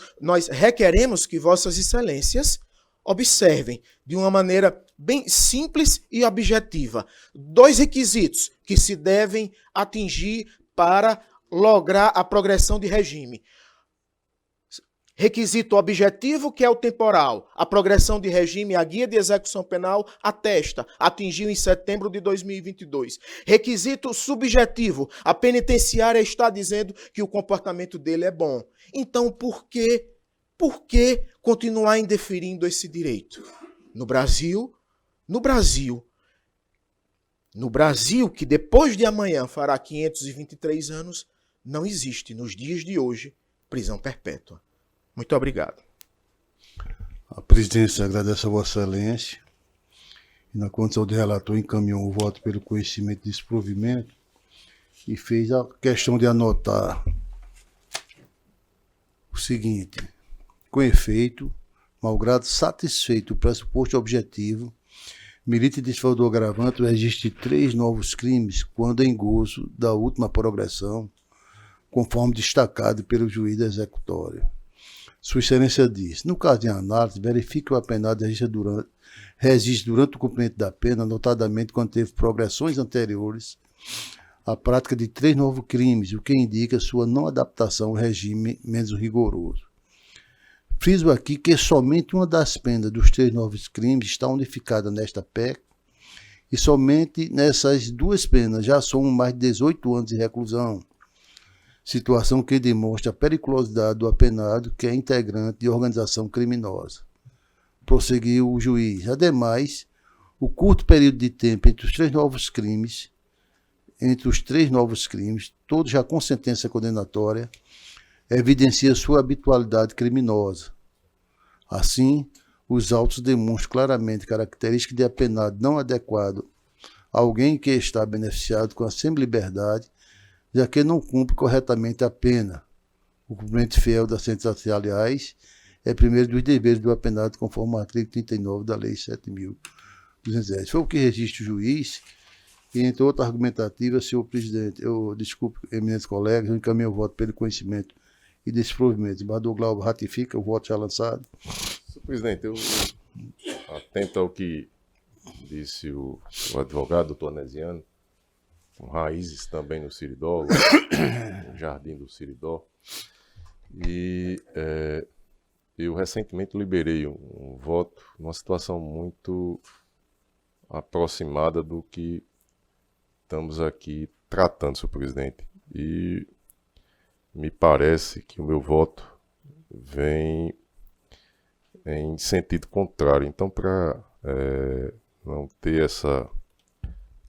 requeremos que Vossas Excelências observem de uma maneira bem simples e objetiva 2 requisitos que se devem atingir para lograr a progressão de regime. Requisito objetivo, que é o temporal. A progressão de regime, a guia de execução penal atesta, atingiu em setembro de 2022. Requisito subjetivo, a penitenciária está dizendo que o comportamento dele é bom. Então, por que continuar indeferindo esse direito? No Brasil, que depois de amanhã fará 523 anos, não existe, nos dias de hoje, prisão perpétua. Muito obrigado. A presidência agradece a Vossa Excelência e, na condição de relator, encaminhou o voto pelo conhecimento e desprovimento e fez a questão de anotar o seguinte: com efeito, malgrado satisfeito o pressuposto objetivo, merite desfavor agravante o registro de 3 novos crimes quando em gozo da última progressão, conforme destacado pelo juiz executório. Sua Excelência diz: no caso de análise, verifique que o apenado resiste durante o cumprimento da pena, notadamente quando teve progressões anteriores à prática de 3 novos crimes, o que indica sua não adaptação ao regime menos rigoroso. Friso aqui que somente uma das penas dos 3 novos crimes está unificada nesta PEC e somente nessas 2 penas já somam mais de 18 anos de reclusão. Situação que demonstra a periculosidade do apenado, que é integrante de organização criminosa. Prosseguiu o juiz. Ademais, o curto período de tempo entre os 3 novos crimes, todos já com sentença condenatória, evidencia sua habitualidade criminosa. Assim, os autos demonstram claramente características de apenado não adequado a alguém que está beneficiado com a semi-liberdade, já que não cumpre corretamente a pena. O cumprimento fiel das sentenças, aliás, é primeiro dos deveres do apenado, conforme o artigo 39 da Lei 7.210. Foi o que registra o juiz, e entre outra argumentativa, senhor presidente, desculpe, eminentes colegas, eu encaminho o voto pelo conhecimento e desprovimento. O embaixador Glauber ratifica o voto já lançado. Senhor presidente, eu atento ao que disse o advogado, doutor Anesiano, com raízes também no Siridó, no Jardim do Siridó. E eu recentemente liberei um voto numa situação muito aproximada do que estamos aqui tratando, senhor presidente. E me parece que o meu voto vem em sentido contrário. Então, para não ter essa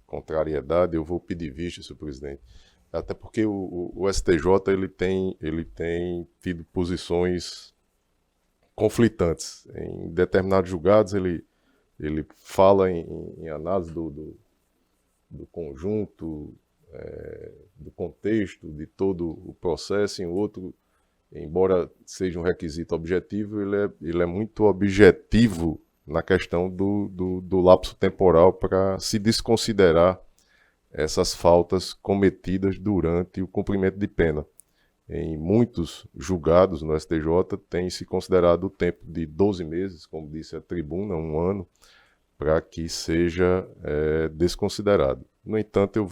contrariedade, eu vou pedir vista, senhor presidente. Até porque o STJ ele tem tido posições conflitantes. Em determinados julgados, ele fala em análise do conjunto, do contexto, de todo o processo, em outro, embora seja um requisito objetivo, ele é muito objetivo na questão do lapso temporal para se desconsiderar essas faltas cometidas durante o cumprimento de pena. Em muitos julgados no STJ tem se considerado o tempo de 12 meses, como disse a tribuna, 1 ano, para que seja desconsiderado. No entanto,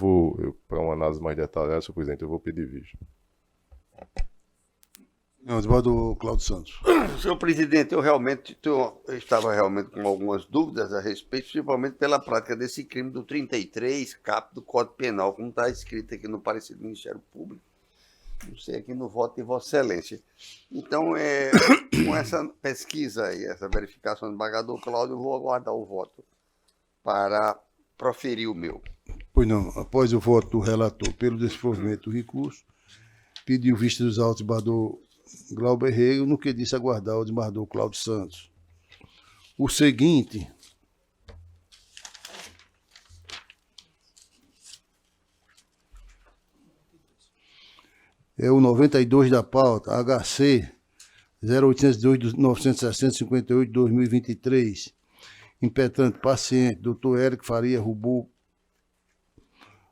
para uma análise mais detalhada, senhor presidente, eu vou pedir vista. Não, desembargador Cláudio Santos. Senhor presidente, eu estava realmente com algumas dúvidas a respeito, principalmente pela prática desse crime do 33, cap do Código Penal, como está escrito aqui no parecer do Ministério Público. Não sei, aqui no voto de Vossa Excelência. Então, com essa pesquisa e essa verificação do desembargador Cláudio, eu vou aguardar o voto para proferir o meu. Pois não, após o voto do relator pelo desprovimento do recurso, pediu vista dos autos do desembargador Glauber Rego, no que disse aguardar o desembargador Cláudio Santos. O seguinte é o 92 da pauta, HC 0802 960 58 2023, impetrante paciente, Dr. Érico Faria Rubu,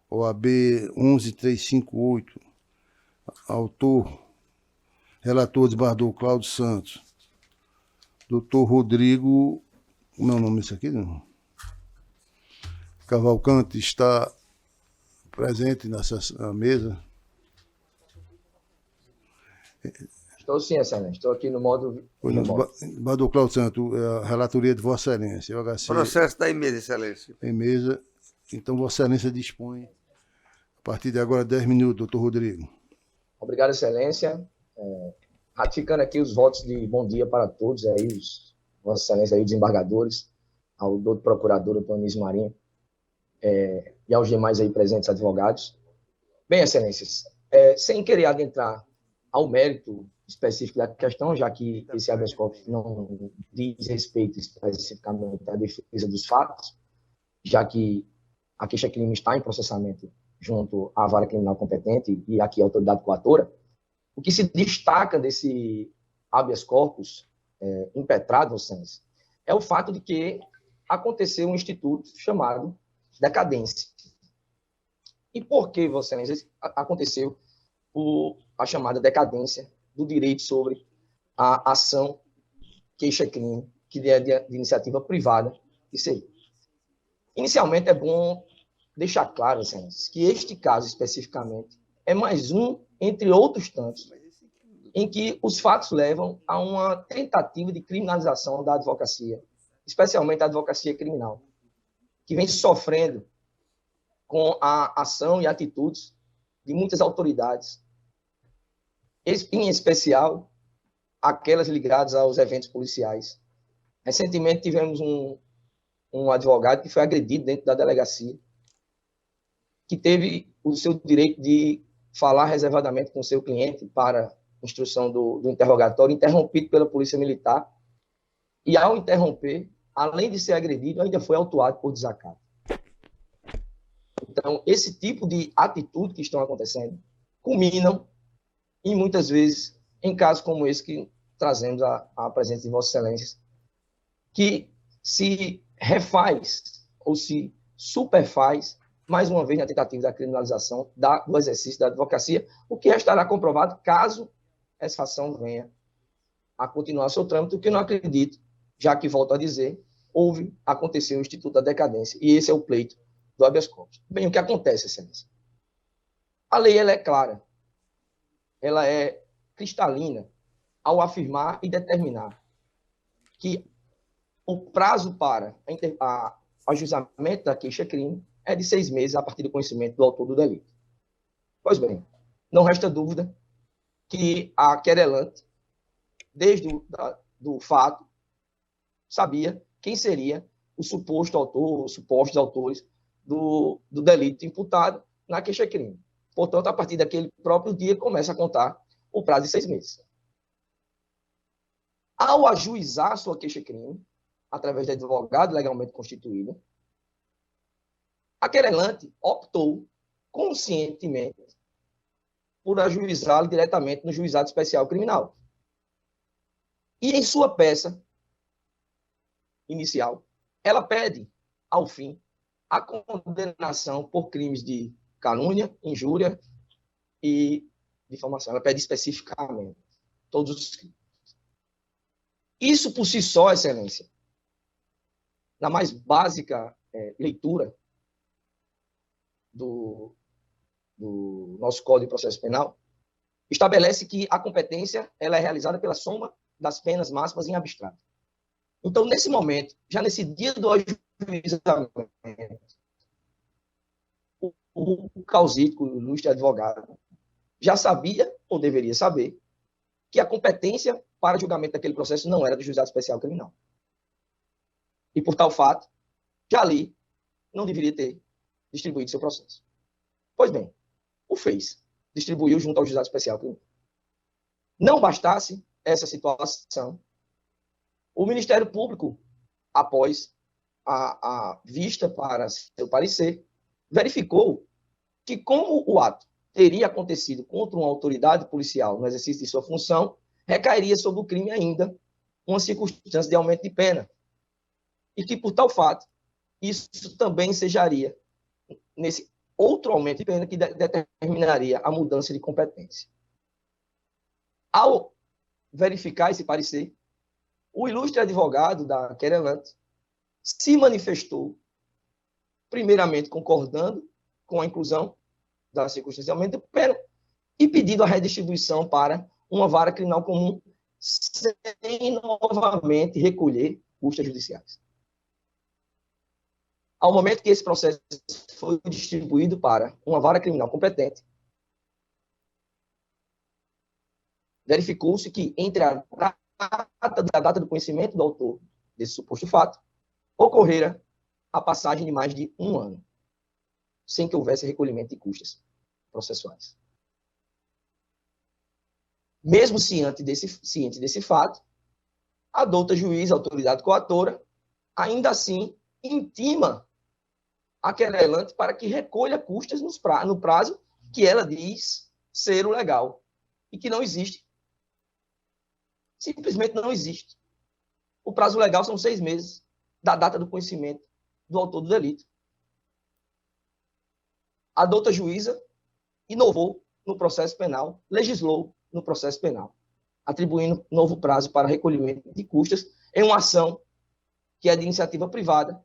OAB 11358, autor, relator desembargador Cláudio Santos, Dr. Rodrigo, como é o nome disso aqui? Não? Cavalcante está presente nessa mesa. Estou sim, excelente. Estou aqui no modo. Desembargador Cláudio Santos, a relatoria de Vossa Excelência, o HC. Processo está em mesa, Excelência. Em mesa. Então, Vossa Excelência dispõe, a partir de agora, 10 minutos, doutor Rodrigo. Obrigado, Excelência. Ratificando aqui os votos de bom dia para todos, aí, Vossa Excelência, aí, os desembargadores, ao doutor procurador, doutor Anísio Marinho, e aos demais aí presentes advogados. Bem, Excelências, sem querer adentrar ao mérito específico da questão, já que esse habeas corpus não diz respeito especificamente à defesa dos fatos, já que a queixa-crime está em processamento junto à vara criminal competente e aqui a autoridade coatora, o que se destaca desse habeas corpus impetrado, Vossas, é o fato de que aconteceu um instituto chamado decadência. E por que, Vossas, aconteceu a chamada decadência do direito sobre a ação queixa-crime, que é de iniciativa privada e civil? Inicialmente, é bom deixar claro, Vossas, que este caso especificamente é mais um entre outros tantos em que os fatos levam a uma tentativa de criminalização da advocacia, especialmente da advocacia criminal, que vem sofrendo com a ação e atitudes de muitas autoridades, em especial aquelas ligadas aos eventos policiais. Recentemente tivemos um advogado que foi agredido dentro da delegacia, que teve o seu direito de falar reservadamente com o seu cliente para instrução do interrogatório, interrompido pela polícia militar, e ao interromper, além de ser agredido, ainda foi autuado por desacato. Então, esse tipo de atitude que estão acontecendo culminam, e muitas vezes, em casos como esse que trazemos à presença de Vossa Excelência, que se refaz ou se superfaz mais uma vez na tentativa da criminalização do exercício da advocacia, o que estará comprovado caso essa ação venha a continuar seu trâmite, o que eu não acredito, já que, volto a dizer, aconteceu o Instituto da Decadência, e esse é o pleito do habeas corpus. Bem, o que acontece, Excelência? A lei ela é clara, ela é cristalina ao afirmar e determinar que o prazo para ajuizamento da queixa-crime é de 6 meses a partir do conhecimento do autor do delito. Pois bem, não resta dúvida que a querelante, desde do fato, sabia quem seria o suposto autor, os supostos autores do delito imputado na queixa-crime. Portanto, a partir daquele próprio dia, começa a contar o prazo de 6 meses. Ao ajuizar sua queixa-crime, através de advogado legalmente constituído, A querelante optou conscientemente por ajuizá-lo diretamente no Juizado Especial Criminal. E em sua peça inicial, ela pede, ao fim, a condenação por crimes de calúnia, injúria e difamação. Ela pede especificamente todos os crimes. Isso por si só, Excelência, na mais básica leitura do nosso Código de Processo Penal, estabelece que a competência ela é realizada pela soma das penas máximas em abstrato. Então, nesse momento, já nesse dia do ajuizamento, o causídico, o ilustre advogado, já sabia, ou deveria saber, que a competência para julgamento daquele processo não era do Juizado Especial Criminal. E, por tal fato, já ali não deveria ter distribuído seu processo. Pois bem, o fez. Distribuiu junto ao Juizado Especial Criminal. Não bastasse essa situação, o Ministério Público, após a vista para seu parecer, verificou que, como o ato teria acontecido contra uma autoridade policial no exercício de sua função, recairia sobre o crime ainda uma circunstância de aumento de pena. E que, por tal fato, isso também ensejaria nesse outro aumento de pena que determinaria a mudança de competência. Ao verificar esse parecer, o ilustre advogado da querelante se manifestou, primeiramente concordando com a inclusão da circunstância de aumento de pena e pedindo a redistribuição para uma vara criminal comum sem novamente recolher custas judiciais. Ao momento que esse processo foi distribuído para uma vara criminal competente, verificou-se que entre a data do conhecimento do autor desse suposto fato, ocorrera a passagem de mais de 1 ano, sem que houvesse recolhimento de custas processuais. Mesmo ciente desse fato, a douta juiz, a autoridade coatora, ainda assim intima a querelante para que recolha custas no prazo que ela diz ser o legal e que não existe. Simplesmente não existe. O prazo legal são 6 meses da data do conhecimento do autor do delito. A douta juíza inovou no processo penal, legislou no processo penal, atribuindo novo prazo para recolhimento de custas em uma ação que é de iniciativa privada.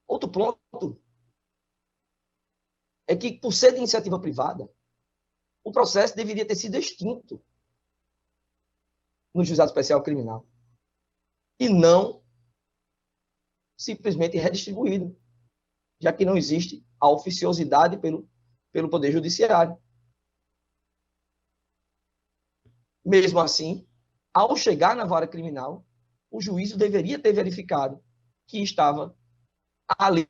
Outro ponto é que, por ser de iniciativa privada, o processo deveria ter sido extinto no Juizado Especial Criminal e não simplesmente redistribuído, já que não existe a oficiosidade pelo Poder Judiciário. Mesmo assim, ao chegar na vara criminal, o juízo deveria ter verificado que estava ali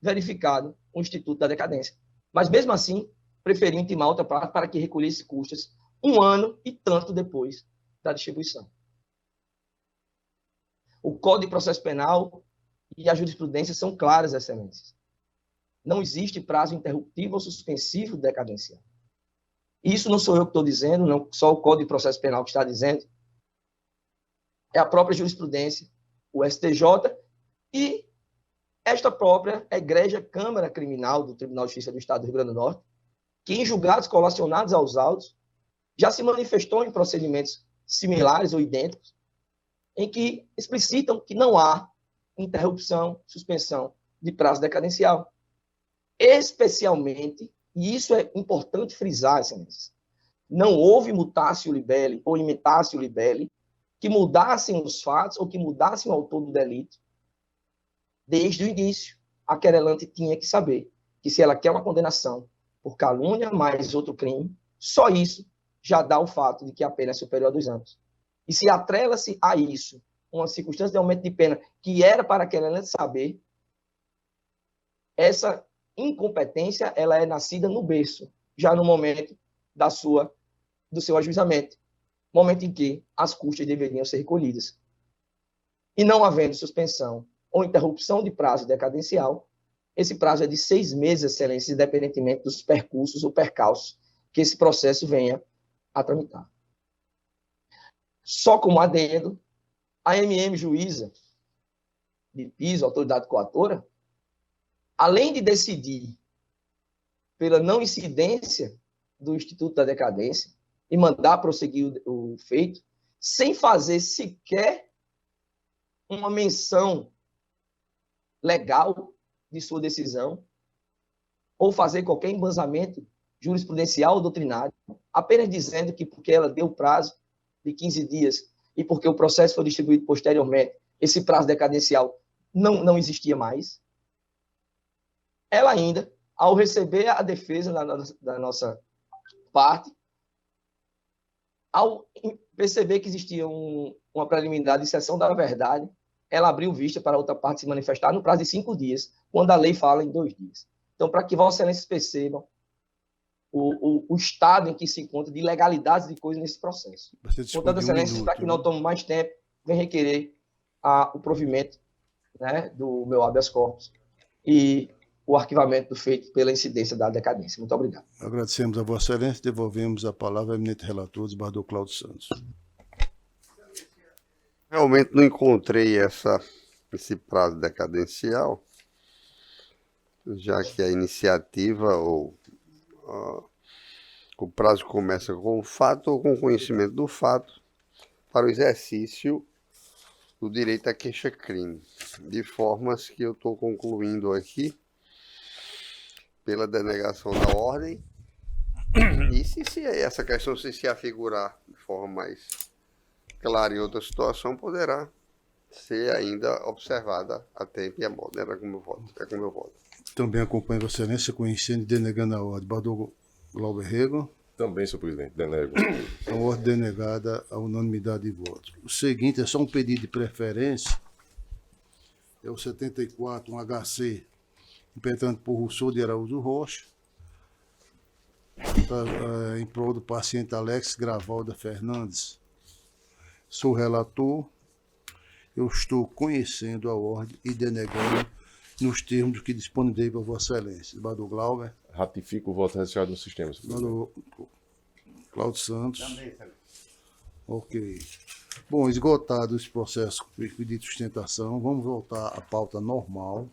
verificado o Instituto da Decadência. Mas, mesmo assim, preferiu intimar outra parte para que recolhesse custas 1 ano e tanto depois da distribuição. O Código de Processo Penal e a jurisprudência são claras, excelências. Não existe prazo interruptivo ou suspensivo de decadência. Isso não sou eu que estou dizendo, não só o Código de Processo Penal que está dizendo. É a própria jurisprudência, o STJ e esta própria egrégia Câmara Criminal do Tribunal de Justiça do Estado do Rio Grande do Norte, que em julgados colacionados aos autos, já se manifestou em procedimentos similares ou idênticos, em que explicitam que não há interrupção, suspensão de prazo decadencial. Especialmente, e isso é importante frisar, excelências, não houve mutatio libelli ou imitatio libelli que mudassem os fatos ou que mudassem o autor do delito. Desde o início, a querelante tinha que saber que se ela quer uma condenação por calúnia mais outro crime, só isso já dá o fato de que a pena é superior a 2 anos. E se atrela-se a isso uma circunstância de aumento de pena que era para a querelante saber, essa incompetência ela é nascida no berço, já no momento do seu ajuizamento, momento em que as custas deveriam ser recolhidas. E não havendo suspensão ou interrupção de prazo decadencial, esse prazo é de 6 meses, Excelência, independentemente dos percursos ou percalços que esse processo venha a tramitar. Só como adendo, a MM juíza de piso, autoridade coatora, além de decidir pela não incidência do Instituto da Decadência e mandar prosseguir o feito, sem fazer sequer uma menção legal de sua decisão, ou fazer qualquer embasamento jurisprudencial ou doutrinário, apenas dizendo que porque ela deu prazo de 15 dias e porque o processo foi distribuído posteriormente, esse prazo decadencial não existia mais. Ela ainda, ao receber a defesa da nossa parte, ao perceber que existia uma preliminar de cessão da verdade, ela abriu vista para a outra parte se manifestar no prazo de 5 dias, quando a lei fala em 2 dias. Então, para que Vossa Excelência percebam o estado em que se encontra de ilegalidades de coisas nesse processo. Portanto, Excelência, para que não tome mais tempo, vem requerer o provimento, né, do meu habeas corpus e o arquivamento do feito pela incidência da decadência. Muito obrigado. Agradecemos a Vossa Excelência, devolvemos a palavra ao eminente relator, desembargador Cláudio Santos. Realmente não encontrei esse prazo decadencial, já que a iniciativa o prazo começa com o fato ou com o conhecimento do fato para o exercício do direito à queixa-crime, de formas que eu estou concluindo aqui pela denegação da ordem, e se essa questão se afigurar de forma mais clara em outra situação, poderá ser ainda observada a tempo e a modo. Era com o meu voto. Também acompanho Vossa Excelência, conhecendo e denegando a ordem. Desembargador Glauber Rego. Também, senhor presidente, denego. A ordem denegada a unanimidade de votos. O seguinte é só um pedido de preferência. É o 74, um HC, impetrante por Rousseau de Araújo Rocha, em prol do paciente Alex Gravalda Fernandes. Sou relator, eu estou conhecendo a ordem e denegando nos termos que disponibilizei para Vossa Excelência. Desembargador Glauber. Ratifico o voto registrado no sistema. Desembargador Cláudio Santos. Também, ok. Bom, esgotado esse processo de sustentação, vamos voltar à pauta normal.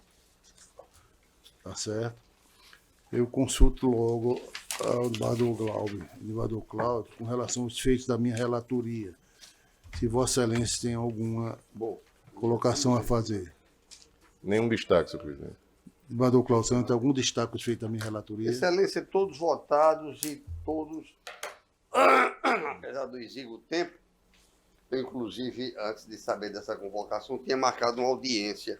Tá certo? Eu consulto logo ao desembargador Cláudio, com relação aos feitos da minha relatoria. Se Vossa Excelência tem alguma colocação a fazer. Nenhum destaque, senhor presidente. Desembargador Cláudio Santos, algum destaque feito da minha relatoria? Excelência, todos votados e todos, apesar do exíguo tempo, eu, inclusive, antes de saber dessa convocação, tinha marcado uma audiência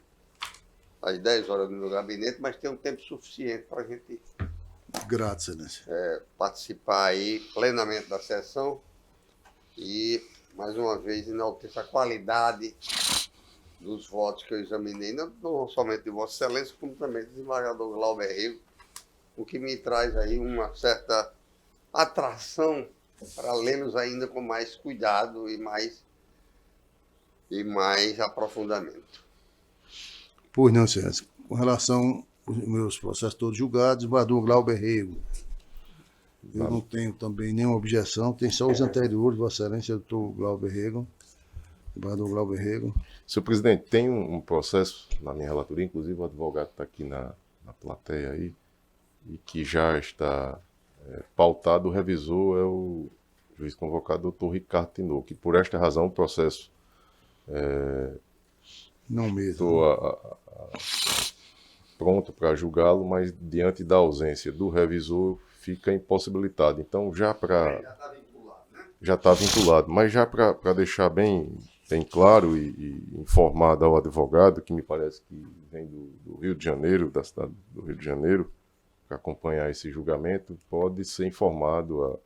às 10 horas no meu gabinete, mas tem um tempo suficiente para a gente Grato, Excelência. Participar aí plenamente da sessão e, mais uma vez, enaltecer a qualidade dos votos que eu examinei, não somente de Vossa Excelência, como também do desembargador Glauber Rego, o que me traz aí uma certa atração para lê-los ainda com mais cuidado e mais aprofundamento. Pois não, Excelência. Com relação aos meus processos todos julgados, desembargador Glauber Rego. Eu não tenho também nenhuma objeção, tem só os anteriores, Vossa Excelência, doutor Glauber Rego. Desembargador Glauber Rego. Senhor presidente, tem um processo na minha relatoria, inclusive o advogado está aqui na plateia aí, e que já está pautado. O revisor é o juiz convocado, doutor Ricardo Tinô, que por esta razão o processo não mesmo. Estou pronto para julgá-lo, mas diante da ausência do revisor fica impossibilitado. Então já está vinculado, mas já para deixar bem claro e informado ao advogado, que me parece que vem do Rio de Janeiro, da cidade do Rio de Janeiro, para acompanhar esse julgamento, pode ser informado a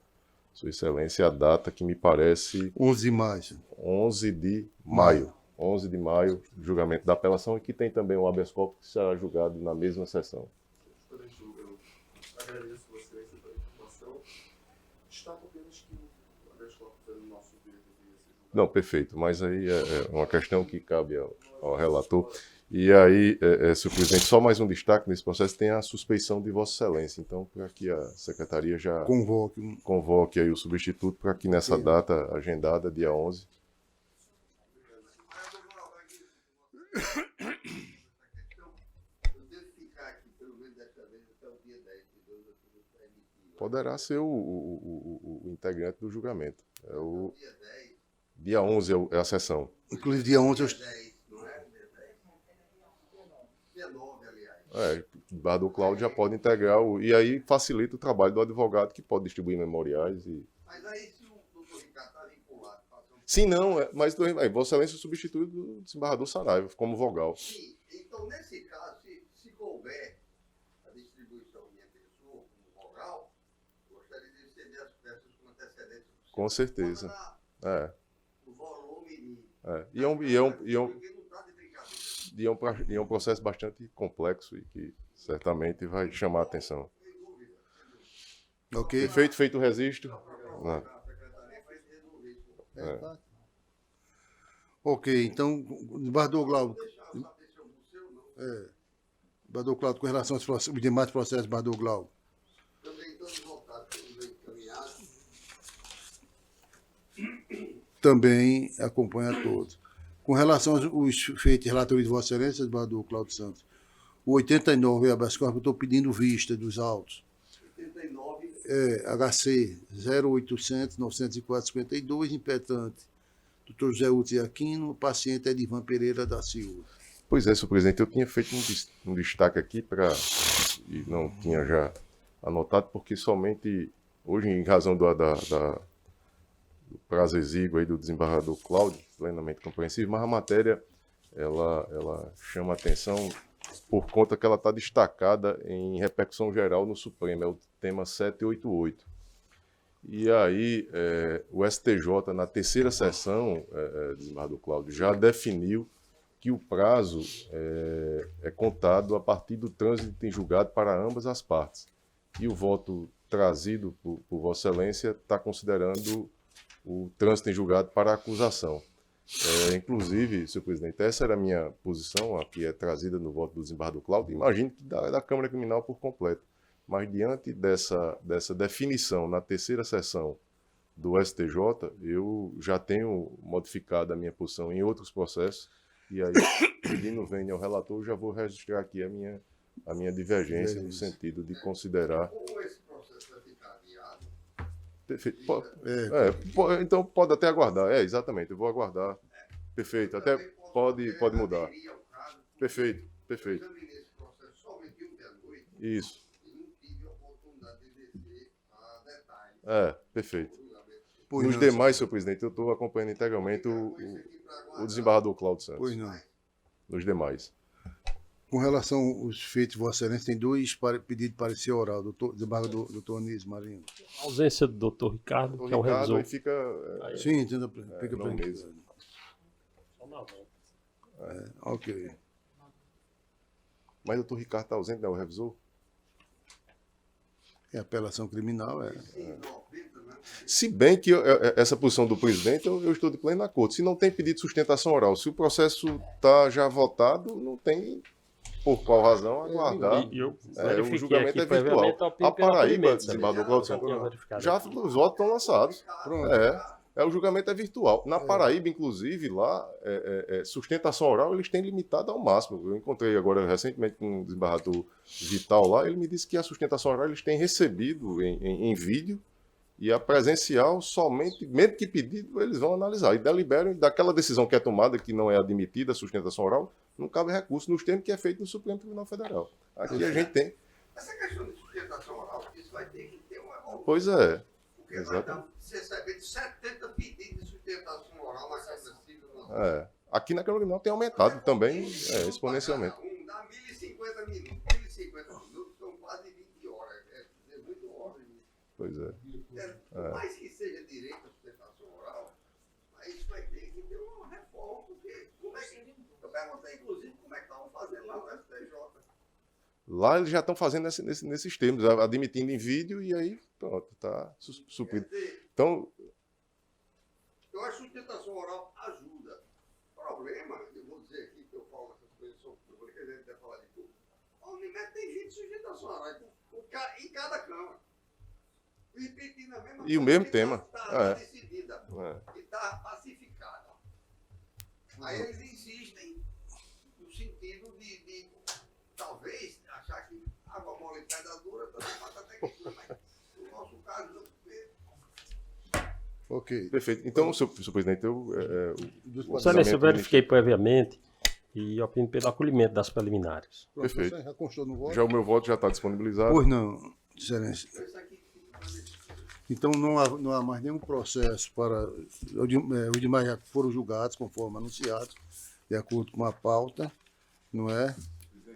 Sua Excelência a data que me parece... 11 de maio. 11 de maio. 11 de maio, julgamento da apelação, e que tem também um habeas corpus que será julgado na mesma sessão. Eu agradeço a Vossa Excelência pela informação. Destaco apenas que o habeas corpus é no nosso direito de ser julgado. Não, perfeito, mas aí é uma questão que cabe ao relator. E aí, senhor presidente, só mais um destaque nesse processo, tem a suspeição de Vossa Excelência. Então, para que a secretaria já convoque aí o substituto, para que nessa data agendada, dia 11... Poderá ser o integrante do julgamento. Dia 11 é a sessão. Inclusive, dia 11 Do Cláudio já pode integrar, e aí facilita o trabalho do advogado, que pode distribuir memoriais. Mas aí, se o doutor Ricardo está vinculado... Sim, não, mas Vossa Excelência substitui o desembargador Saraiva como vogal. Sim, então, nesse caso, se couber a distribuição de minha pessoa como vogal, gostaria de receber as peças com antecedência. Com certeza. O volume... E é um processo bastante complexo e que certamente vai chamar a atenção. Ok. Feito o registro. Ok, então, desembargador Glauco. Desembargador Cláudio, com relação aos demais processos, desembargador Glauco. Também acompanha todos. Com relação aos feitos de relatoria de Vossa Excelência, desembargador Cláudio Santos, o 89 habeas corpus, eu estou pedindo vista dos autos. 89? HC 0800 904 52, impetente Dr. José Uti Aquino, paciente Edivan Pereira da Silva. Pois é, senhor presidente, eu tinha feito um destaque aqui e não tinha já anotado, porque somente hoje, em razão do prazo exíguo aí do desembargador Cláudio, plenamente compreensível, mas a matéria ela chama atenção por conta que ela está destacada em repercussão geral no Supremo, é o tema 788. E aí o STJ, na terceira sessão, desembargador Cláudio, já definiu que o prazo é contado a partir do trânsito em julgado para ambas as partes. E o voto trazido por Vossa Excelência está considerando o trânsito em julgado para a acusação. Inclusive, senhor presidente, essa era a minha posição, a que é trazida no voto do desembargador Cláudio, imagino que da Câmara Criminal por completo. Mas diante dessa definição na terceira sessão do STJ, eu já tenho modificado a minha posição em outros processos, e aí, pedindo vênia ao relator, já vou registrar aqui a minha divergência no sentido de considerar... Como esse processo vai ficar adiado? Perfeito. Então pode até aguardar. Exatamente, eu vou aguardar. Perfeito, até pode mudar. Perfeito. Isso. Perfeito. Nos demais, senhor presidente, eu estou acompanhando integralmente o desembargador Cláudio Santos. Pois não. Nos demais. Com relação aos feitos de Vossa Excelência, tem dois pedidos de parecer oral, desembargador doutor Anísio Marinho. A ausência do doutor Ricardo, que é o revisor. Aí fica... Sim, entendo. Fica não mesmo. Ok. Mas o doutor Ricardo está ausente, né? O revisor? É apelação criminal, Se bem que essa posição do presidente, eu estou de pleno acordo. Se não tem pedido de sustentação oral, se o processo está já votado, não tem por qual razão aguardar. O julgamento é virtual. A Paraíba, desembargador Cláudio Santos, já os votos estão lançados. O julgamento é virtual. Na Paraíba, inclusive, lá, sustentação oral, eles têm limitado ao máximo. Eu encontrei agora recentemente com um desembargador Vital lá, ele me disse que a sustentação oral eles têm recebido em vídeo, e a presencial, somente, mesmo que pedido, eles vão analisar. E deliberam daquela decisão que é tomada, que não é admitida a sustentação oral, não cabe recurso nos termos que é feito no Supremo Tribunal Federal. Aqui a gente tem. Essa questão de sustentação oral, isso vai ter que ter uma evolução. Pois é. Porque vai estar recebendo 70 pedidos de sustentação oral na Câmara Civil. Aqui na Câmara Criminal tem aumentado também exponencialmente. Dá 1.050 minutos. 1.050 minutos são quase 20 horas. É muito horas. Pois é. Por mais que seja direito à sustentação oral, mas isso vai ter que ter uma reforma, porque eu perguntei, inclusive, como é que estavam fazendo lá no STJ. Lá eles já estão fazendo nesses termos, admitindo em vídeo, e aí, pronto, está suprido. Então... Eu acho que a sustentação oral ajuda. O problema, eu vou dizer aqui que eu falo essas coisas, sou Unimed tem 20 sustentações orais em cada Câmara. Repetindo a mesma E o mesmo que tema. Está decidida. E está pacificada. Aí eles insistem no sentido de talvez achar que água mole e pedra dura também mata até queimadura, mas no nosso caso não. Ok. Perfeito. Então, senhor presidente, Excelência, eu verifiquei previamente e opino pelo acolhimento das preliminares. Perfeito. Você já constou no voto? Já o meu voto já está disponibilizado. Pois não, Excelência. Então não há mais nenhum processo para. Os demais já foram julgados conforme anunciado, de acordo com a pauta, não é?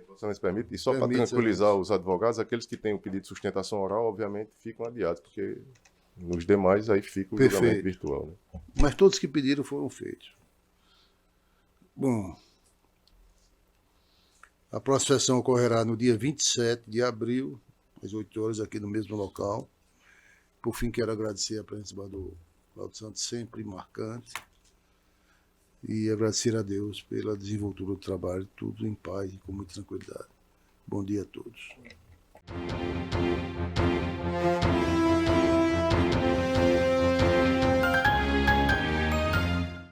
Você me permite? E só para tranquilizar os advogados, aqueles que têm o pedido de sustentação oral, obviamente, ficam adiados, porque nos demais aí fica o julgamento virtual. Né? Mas todos que pediram foram feitos. Bom, a próxima sessão ocorrerá no dia 27 de abril, às 8 horas, aqui no mesmo local. Por fim, quero agradecer a presença do Cláudio Santos, sempre marcante, e agradecer a Deus pela desenvoltura do trabalho, tudo em paz e com muita tranquilidade. Bom dia a todos.